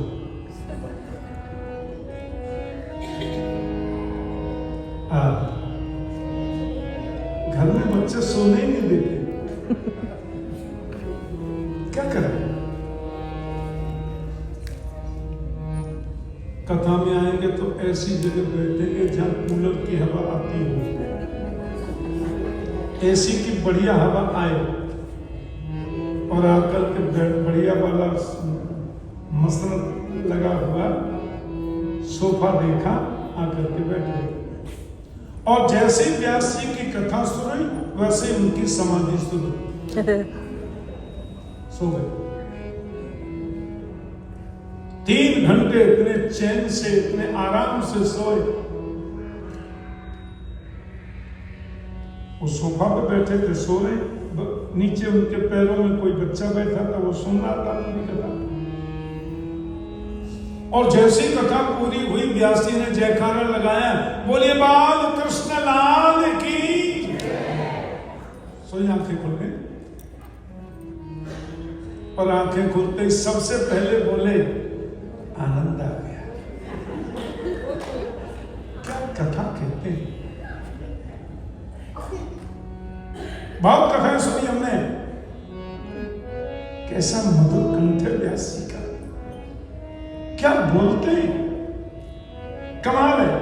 घर में बच्चे सोने ही नहीं देते, क्या करें? कथा में आएंगे तो ऐसी जगह बैठेंगे जहां कूलर की हवा आती हो, एसी की बढ़िया हवा आए, और आकर के बढ़िया वाला मसनद लगा हुआ सोफा देखा, आकर के बैठे। और जैसे व्यास जी की कथा सुनी वैसे उनकी समाधि सुनी, सो गए। 3 घंटे इतने चैन से, इतने आराम से सोए। वो सोफा पे बैठे थे, सो रहे, नीचे उनके पैरों में कोई बच्चा बैठा था, वो सुन रहा था उनकी कथा। और जैसी कथा पूरी हुई, व्यास जी ने जयकारा लगाया, बोलिए बाल कृष्ण लाल की। सोई आंखें खुल गई, और आंखें खुलते ही सबसे पहले बोले आनंद आ गया। क्या कथा कहते हैं। बहुत कथाएं सुनी हमने, कैसा मधुर कंठ है व्यास जी का, क्या बोलते हैं, कमाल है।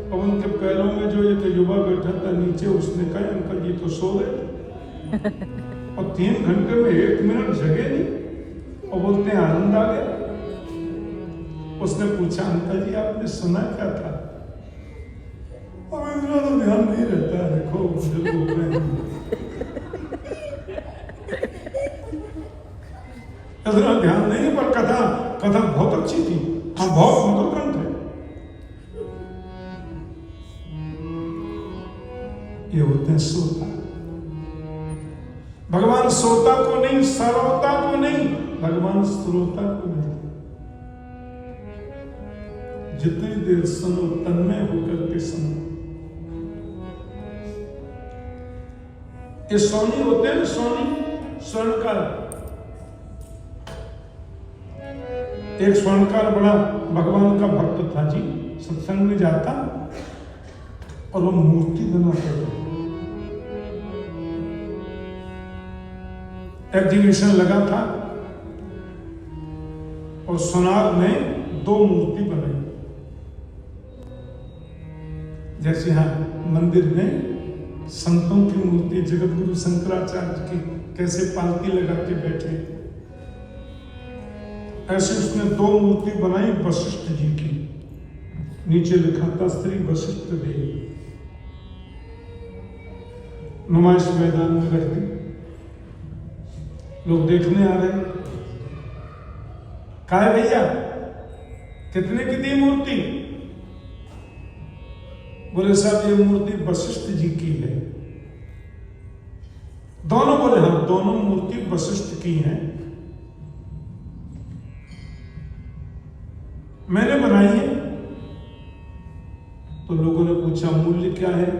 और उनके पैरों में जो एक युवा बैठा था नीचे, उसने कहा अंकल जी तो सो रहे, और 3 घंटे में 1 मिनट जगे नहीं, और बोलते हैं आनंद आ गया। उसने पूछा अंकल जी आपने सुना क्या था? अब इतना तो ध्यान नहीं रहता है, देखो बुजुर्ग हो रहे हैं, इतना ध्यान नहीं, पर कथा बहुत अच्छी थी। हाँ, बहुत मधुर कंठ है। ये होते हैं सोता। भगवान सोता को नहीं, सरोता को नहीं, भगवान श्रोता को नहीं। जितनी देर सुनो तन्मय होकर के सुनो। ये सोनी होते हैं, सोनी स्वर्णकार। एक स्वर्णकार बड़ा भगवान का भक्त था जी, सत्संग में जाता और वो मूर्ति बनाता था। एग्जीबिशन लगा था और सोनार ने 2 मूर्ति बनाई। जैसे यहां मंदिर में संतों की मूर्ति जगत गुरु शंकराचार्य की कैसे पालकी लगा के बैठे, ऐसे उसने 2 मूर्ति बनाई वशिष्ठ जी की। नीचे लिखा था श्री वशिष्ठ देव। नुमाइश मैदान में रख दी, लोग देखने आ रहे हैं। कहा है भैया कितने की दी मूर्ति? बोले साहब ये मूर्ति वशिष्ठ जी की है। दोनों बोले हाँ, दोनों मूर्ति वशिष्ठ की हैं, मैंने बनाई है। तो लोगों ने पूछा मूल्य क्या है?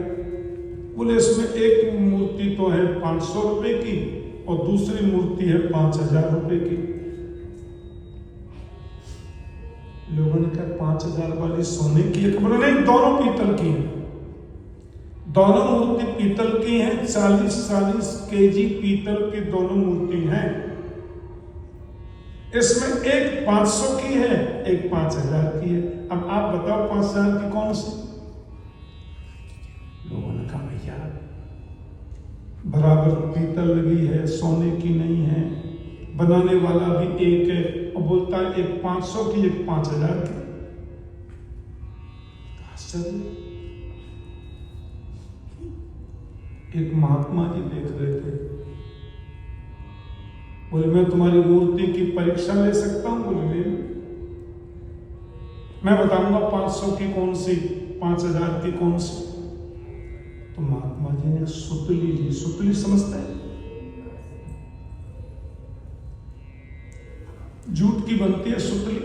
बोले इसमें एक मूर्ति तो है 500 रुपए की और दूसरी मूर्ति है 5000 रुपए की। लोगों ने कहा 5000 वाली सोने की है? बोले नहीं, दोनों पीतल की है। दोनों मूर्ति पीतल की हैं, 40-40 केजी पीतल की दोनों मूर्ति हैं। इसमें एक 500 की है, एक 5000 की है। अब आप बताओ 5000 की कौन सी? लोगों ने कहा भैया बराबर पीतल लगी है, सोने की नहीं है, बनाने वाला भी एक है और बोलता है एक 500 की एक 5000 की। आश्चर्य। एक महात्मा जी देख रहे थे, बोले मैं तुम्हारी मूर्ति की परीक्षा ले सकता हूं? बोले ले, मैं बताऊंगा 500 की कौन सी, 5000 की कौन सी। तो महात्मा जी ने सुतली ली। सुतली समझते हैं? जूट की बनती है सुतली।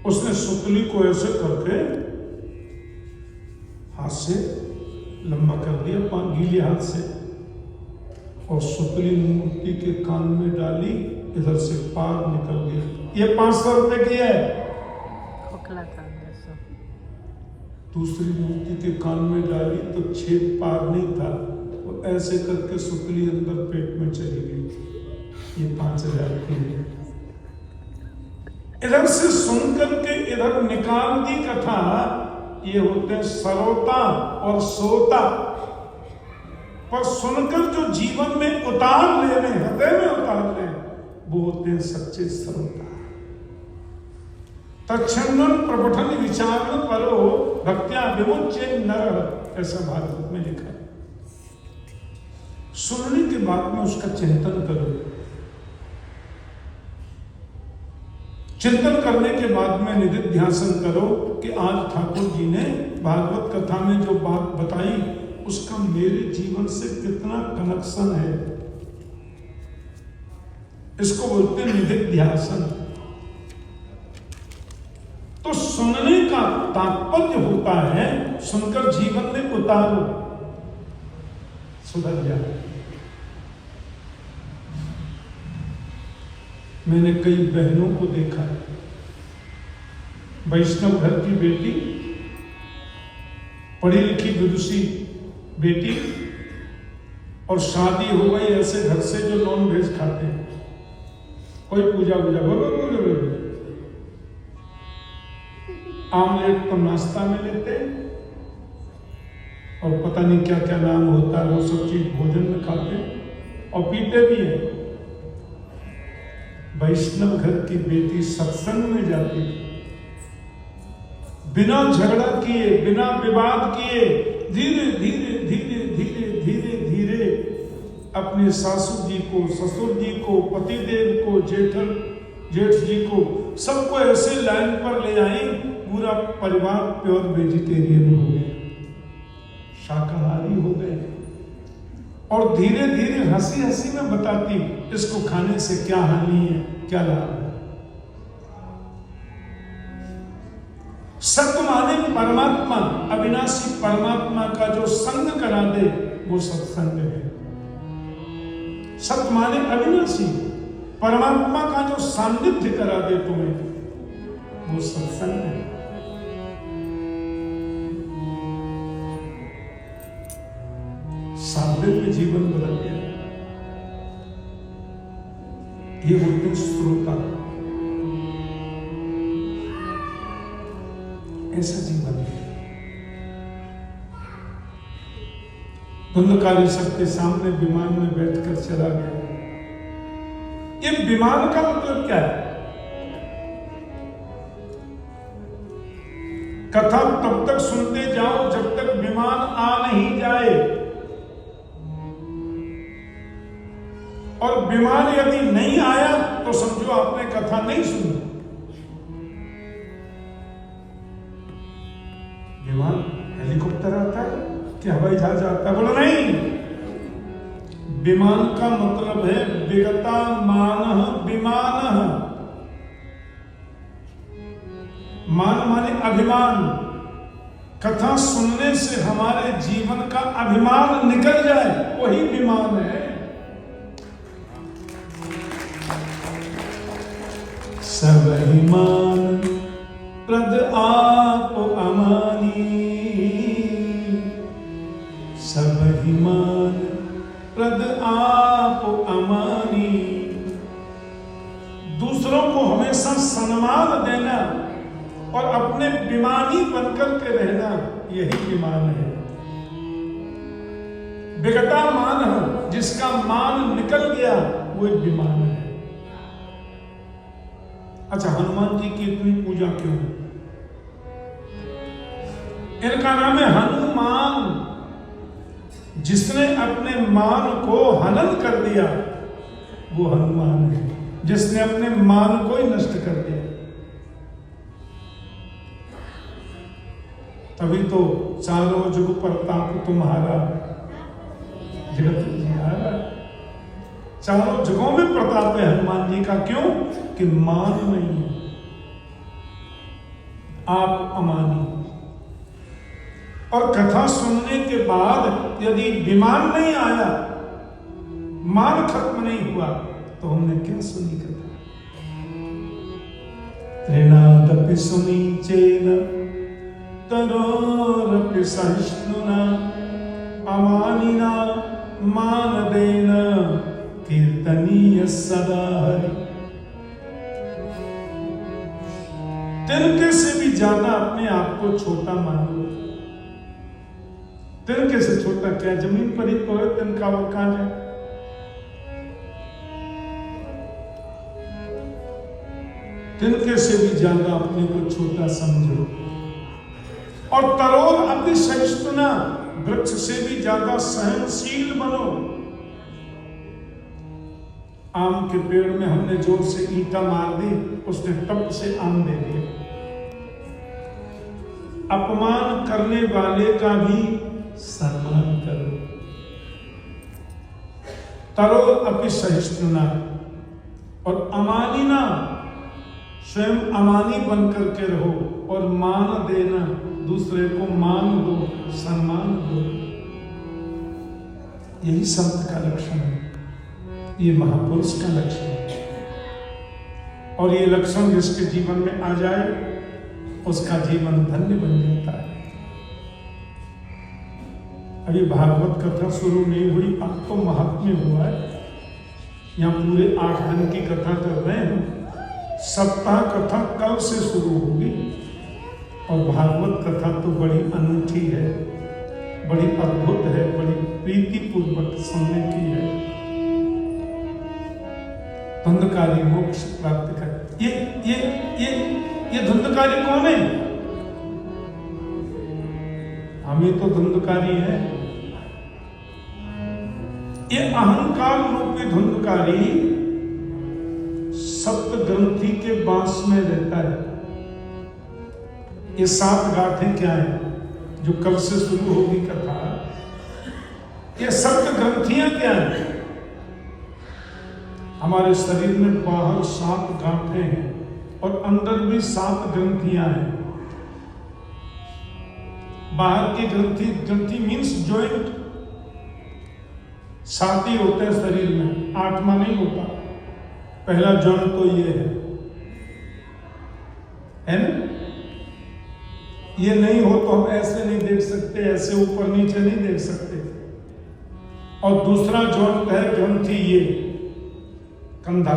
उसने सुतली को ऐसे करके हाथ से लंबा कर दिया, गीले हाथ से, और सुतली मूर्ति के कान में डाली, इधर से पार निकल गई। ये 500 रुपए की है। खोखला था अंदर से। दूसरी मूर्ति के कान में डाली तो छेद पार नहीं था, वो ऐसे करके सुतली अंदर पेट में चली गई। ये 5000 की है। इधर से सुनकर के इधर निकाल दी कथा। ये होते हैं सरोता और सोता, पर सुनकर जो जीवन में उतार ले रहे, हृदय में उतार ले, वो होते हैं सच्चे सरोता। तच्छंदन प्रपठन विचारण परो भक्त्या विमुच्य नर, ऐसा भागवत में लिखा है। सुनने के बाद में उसका चिंतन करो। चिंतन करने के बाद में निधिध्यासन करो कि आज ठाकुर जी ने भागवत कथा में जो बात बताई उसका मेरे जीवन से कितना कनेक्शन है। इसको बोलते हैं निधिध्यासन। तो सुनने का तात्पर्य होता है सुनकर जीवन में उतारो, सुधर जाए। मैंने कई बहनों को देखा है, वैष्णव घर की बेटी, पढ़ी लिखी विदुषी बेटी, और शादी हो गई ऐसे घर से जो नॉन वेज खाते हैं, कोई पूजा वूजा बोलो, आमलेट तो नाश्ता में लेते हैं और पता नहीं क्या क्या नाम होता है, वो सब चीज भोजन में खाते हैं और पीते भी हैं। वैष्णव घर की बेटी सत्संग में जाती, बिना झगड़ा किए, बिना विवाद किए, धीरे धीरे धीरे धीरे धीरे धीरे अपने सासू जी को, ससुर जी को, पतिदेव को, जेठ जी को, सबको ऐसे लाइन पर ले आई, पूरा परिवार प्योर वेजिटेरियन हो गया, शाकाहारी हो गए। और धीरे धीरे हंसी हंसी में बताती इसको खाने से क्या हानि है, क्या लाभ है। सत्य माने परमात्मा, अविनाशी परमात्मा का जो संग करा दे वो सत्संग है। सत्य माने अविनाशी परमात्मा का जो सान्निध्य करा दे तुम्हें वो सत्संग है। साधन में जीवन बदल गया। ये बोलते हैं श्रोता। ऐसा जीवन है। धुंधकारी सबके सामने विमान में बैठकर चला गया। ये विमान का मतलब क्या है? कथा तब तक सुनते जाओ जब तक विमान आ नहीं जाए, और विमान यदि नहीं आया तो समझो आपने कथा नहीं सुनी। विमान हेलीकॉप्टर आता है कि हवाई जहाज आता है? बोलो नहीं। विमान का मतलब है विगता मान विमान। मान माने अभिमान। कथा सुनने से हमारे जीवन का अभिमान निकल जाए, वही विमान है। सब अभिमान प्रद आप अमानी, सब अभिमान प्रद आप अमानी। दूसरों को हमेशा सम्मान देना और अपने विमानी बनकर के रहना, यही विमान है। विगता मान है, जिसका मान निकल गया वो एक विमान है। अच्छा, हनुमान जी की इतनी पूजा क्यों? इनका नाम है हनुमान। जिसने अपने मान को हनन कर दिया वो हनुमान है। जिसने अपने मान को ही नष्ट कर दिया। तभी तो चारों जुग प्रताप तुम्हारा, जगत तुम्हारा। चारों जुगों में प्रताप है हनुमान जी का। क्यों? कि मान नहीं है, आप अमानी। और कथा सुनने के बाद यदि विमान नहीं आया, मान खत्म नहीं हुआ, तो हमने क्या सुनी कथा? ऋणादपि सुनी चेन तरोरपि सहिष्णुना, अमानिना मानदेन कीर्तनीय सदा हरि। तिनके से भी ज्यादा अपने आप को छोटा मानो। तिनके से छोटा क्या? जमीन पर ही तो है तिनका, और कहां जाए? तिनके से भी ज्यादा अपने को छोटा समझो। और तरोर अपनी सहिष्णुना, वृक्ष से भी ज्यादा सहनशील बनो। आम के पेड़ में हमने जोर से ईंटा मार दी, उसने टप से आम दे दिया। अपमान करने वाले का भी सम्मान करो। तरो अपि सहिष्णुना। और अमानिना, स्वयं अमानी बनकर के रहो। और मान देना, दूसरे को मान दो, सम्मान दो। यही संत का लक्षण है, ये महापुरुष का लक्षण है। और ये लक्षण जिसके जीवन में आ जाए उसका जीवन धन्य बन जाता है। अभी भागवत कथा शुरू नहीं हुई, अब तो महात्म्य हुआ है। यहाँ पूरे 8 दिन की कथा कर रहे हैं। सप्ताह कथा कल से शुरू होगी। और भागवत कथा तो बड़ी अनूठी है, बड़ी अद्भुत है, बड़ी प्रीति पूर्वक सुनने की है। धुंधकारी मोक्ष प्राप्त कर। ये धुंधकारी कौन है? हमें तो धुंधकारी है। ये अहंकार रूपी धुंधकारी सप्त ग्रंथि के बांस में रहता है। ये 7 गांठें क्या है जो कल से शुरू होगी कथा? ये सप्त ग्रंथियां क्या है? हमारे शरीर में बाहर 7 गांठें हैं और अंदर भी 7 ग्रंथियां हैं। बाहर की ग्रंथि मीन्स जॉइंट 7 ही होते हैं शरीर में, 8वां नहीं होता। पहला जॉइंट तो ये है ना? ये नहीं हो तो हम ऐसे नहीं देख सकते, ऐसे ऊपर नीचे नहीं देख सकते। और दूसरा जॉइंट है ग्रंथि, ये कंधा,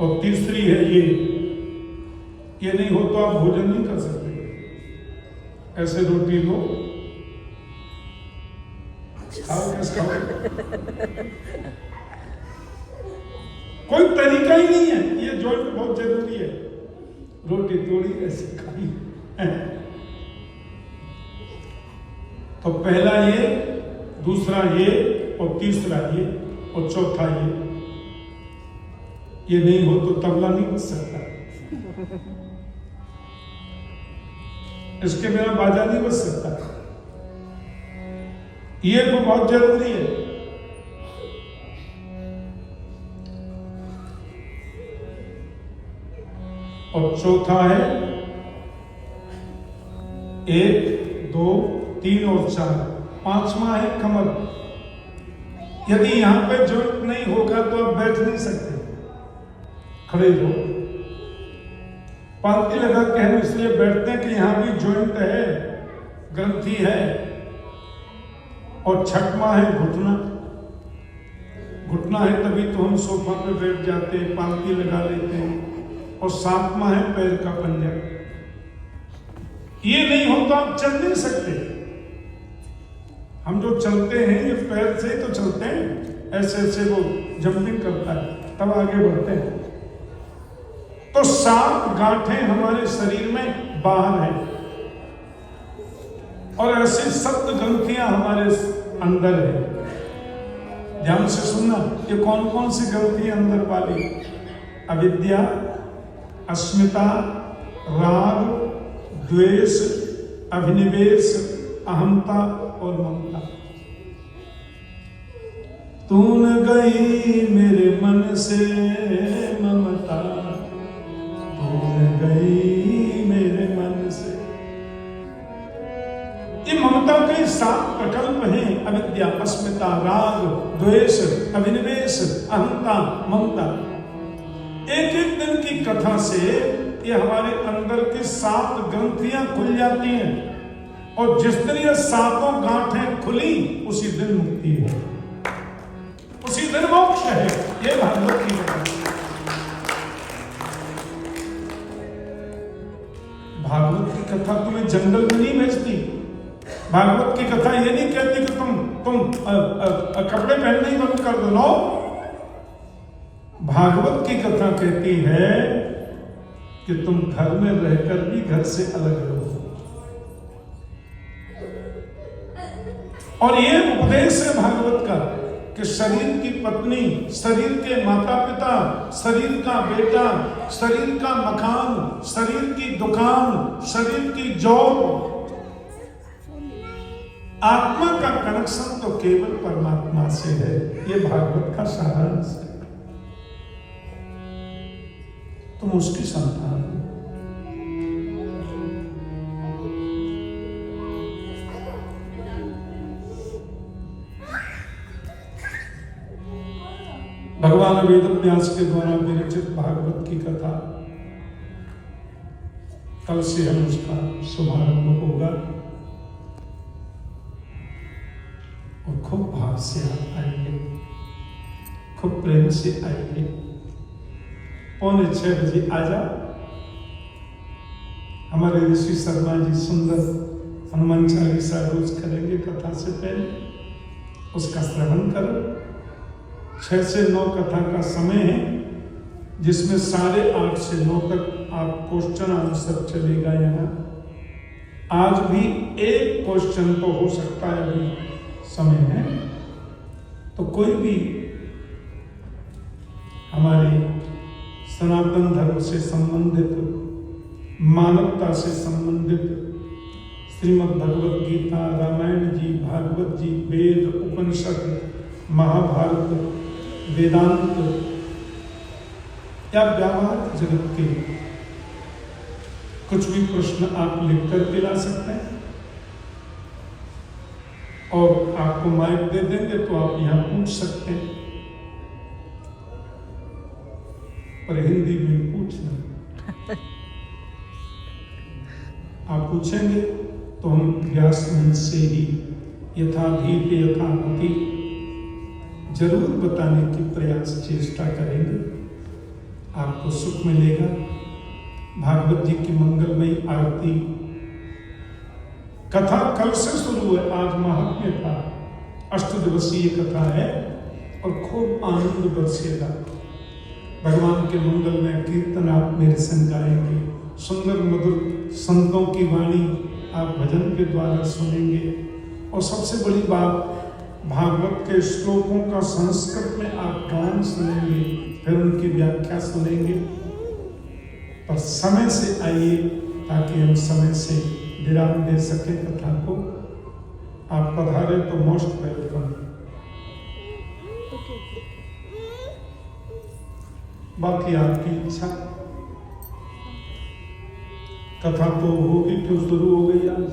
और तीसरी है ये नहीं हो तो आप भोजन नहीं कर सकते। ऐसे रोटी लो, खाओ, कैसे खाओ? कोई तरीका ही नहीं है। ये जॉइंट बहुत जरूरी है। रोटी तोड़ी ऐसे खाई। तो पहला ये, दूसरा ये, और तीसरा ये, और चौथा ये नहीं हो तो तबला नहीं बज सकता। इसके बिना बाजा नहीं बज सकता। ये तो बहुत जरूरी है। और चौथा है 1, 2, 3 और 4। पांचवा है कमर। यदि यहां पे जॉइंट नहीं होगा तो आप बैठ नहीं सकते, खड़े रहो। पालती लगा के हम इसलिए बैठते हैं कि यहां भी जॉइंट है, ग्रंथि है। और छठवां है घुटना। घुटना है तभी तो हम सोफा पे बैठ जाते हैं, पालती लगा लेते हैं। और सातवां है पैर का पंजा। ये नहीं हो तो आप चल नहीं सकते। हम जो चलते हैं ये पैर से तो चलते हैं, ऐसे ऐसे वो जंपिंग करता है, तब आगे बढ़ते हैं। तो 7 गांठें हमारे शरीर में बाहर है, और ऐसे 7 ग्रंथियां हमारे अंदर है। ध्यान से सुनना, ये कौन कौन सी ग्रंथि अंदर वाली? अविद्या, अस्मिता, राग, द्वेष, अभिनिवेश, अहंता और ममता। तून गई मेरे मन से ममता, तून गई मेरे मन से। ये ममता के 7 प्रकल्प हैं: अविद्या, अस्मिता, राग, द्वेष, अभिनिवेश, अहंता, ममता। एक एक दिन की कथा से ये हमारे अंदर की 7 ग्रंथियां खुल जाती हैं, और जिस दिन ये 7 गांठें खुली उसी दिन मुक्ति है, उसी दिन मोक्ष है। ये भागवत की कथा। भागवत की कथा तुम्हें जंगल में नहीं भेजती। भागवत की कथा ये नहीं कहती कि तुम कपड़े पहनने ही बंद कर दो। लो, भागवत की कथा कहती है कि तुम घर में रहकर भी घर से अलग रहो। और ये उपदेश है भागवत का कि शरीर की पत्नी, शरीर के माता पिता, शरीर का बेटा, शरीर का मकान, शरीर की दुकान, शरीर की जॉब, आत्मा का कनेक्शन तो केवल परमात्मा से है। ये भागवत का सारांश है। तुम उसकी संतान हो। भगवान वेद व्यास के द्वारा विरचित भागवत की कथा, कल से हम उसका शुभारंभ होगा। और खूब भाव से आप आएंगे, खूब प्रेम से आएंगे। 5:45 बजे आ जाओ। हमारे ऋषि शर्मा जी सुंदर हनुमान चालीसा रोज करेंगे कथा से पहले, उसका श्रवण करो। 6 से 9 कथा का समय है, जिसमें 8:30 से 9 तक आप क्वेश्चन आंसर चलेगा। यहाँ आज भी एक क्वेश्चन तो हो सकता है, अभी समय है, तो कोई भी हमारे सनातन धर्म से संबंधित, मानवता से संबंधित श्रीमद् भगवत गीता, रामायण जी, भागवत जी, वेद, उपनिषद, महाभारत, वेदांत या व्यावहारिक जगत के कुछ भी प्रश्न आप लिख करके ला सकते हैं, और आपको माइक दे देंगे तो आप यहां पूछ सकते हैं, पर हिंदी में पूछना। आप पूछेंगे तो हम व्यास मंच से ही यथाधीत यथामति जरूर बताने की प्रयास चेष्टा करेंगे। आपको सुख मिलेगा। भागवत जी की मंगलमयी आरती कथा कल से शुरू है, आज महात्म्य था, 8 दिवसीय कथा है और खूब आनंद बरसेगा। भगवान के मंगलमय कीर्तन आप मेरे संग गाएंगे, सुंदर मधुर संतों की वाणी आप भजन के द्वारा सुनेंगे और सबसे बड़ी बात भागवत के श्लोकों का संस्कृत में आप गान सुनेंगे, फिर उनकी व्याख्या सुनेंगे। पर समय से आइए ताकि हम समय से विराम दे सके कथा को। आप पधारे तो मोस्ट वेलकम। बाकी आपकी इच्छा। कथा तो होगी तो शुरू हो गई आज,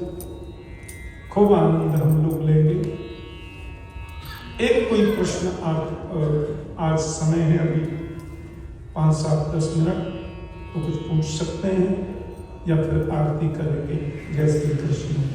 खूब आनंद हम लोग लेंगे। एक कोई प्रश्न आप आज समय है अभी 5, 7, 10 मिनट तो कुछ पूछ सकते हैं या फिर आरती करेंगे। जय श्री कृष्ण।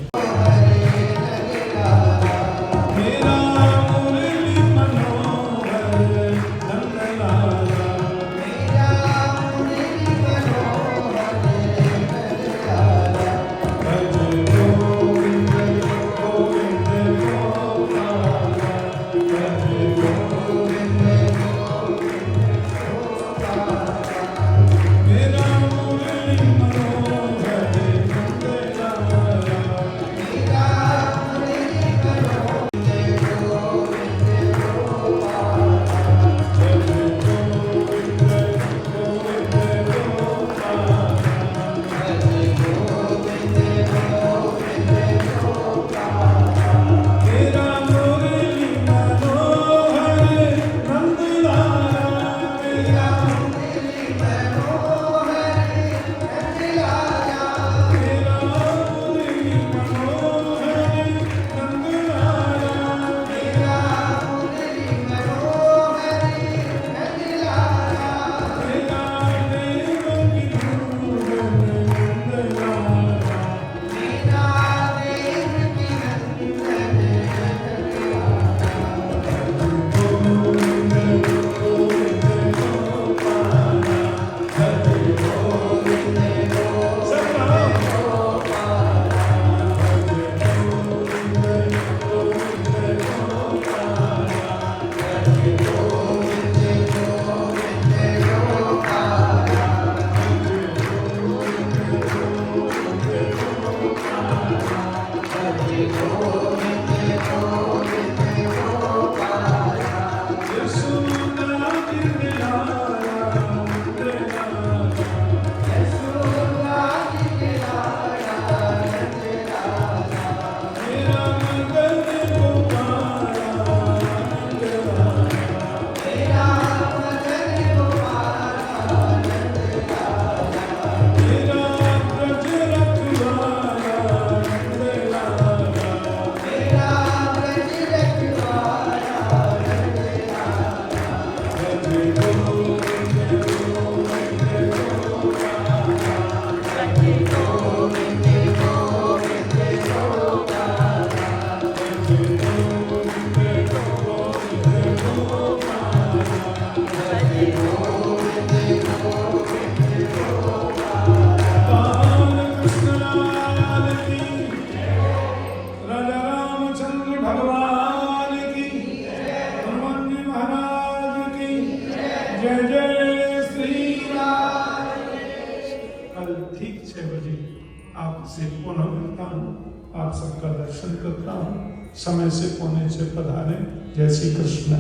आप सबका दर्शन करता हूँ। समय से पौने से पधारे। जय श्री कृष्ण।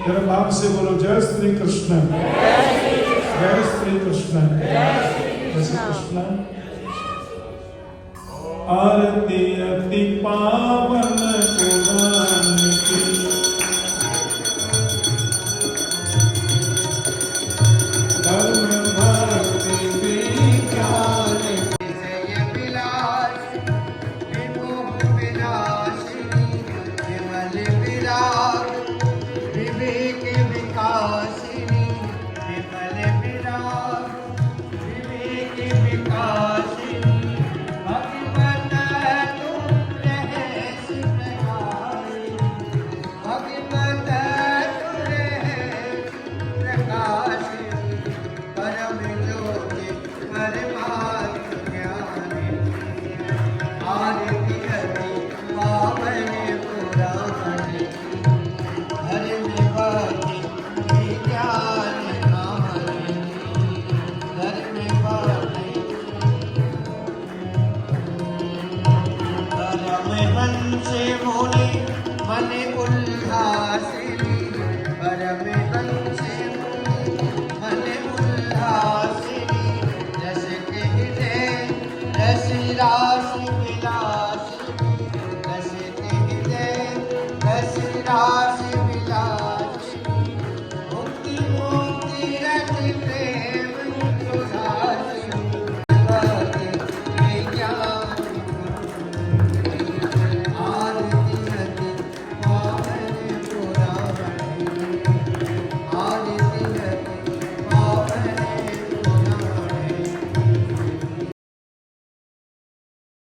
जरा भाव से बोलो जय श्री कृष्ण, जय श्री कृष्ण, जय श्री कृष्ण। आरती अति पावन पुराण की, धर्म भक्ति विज्ञान भगवत तुम रहे से मुनि मन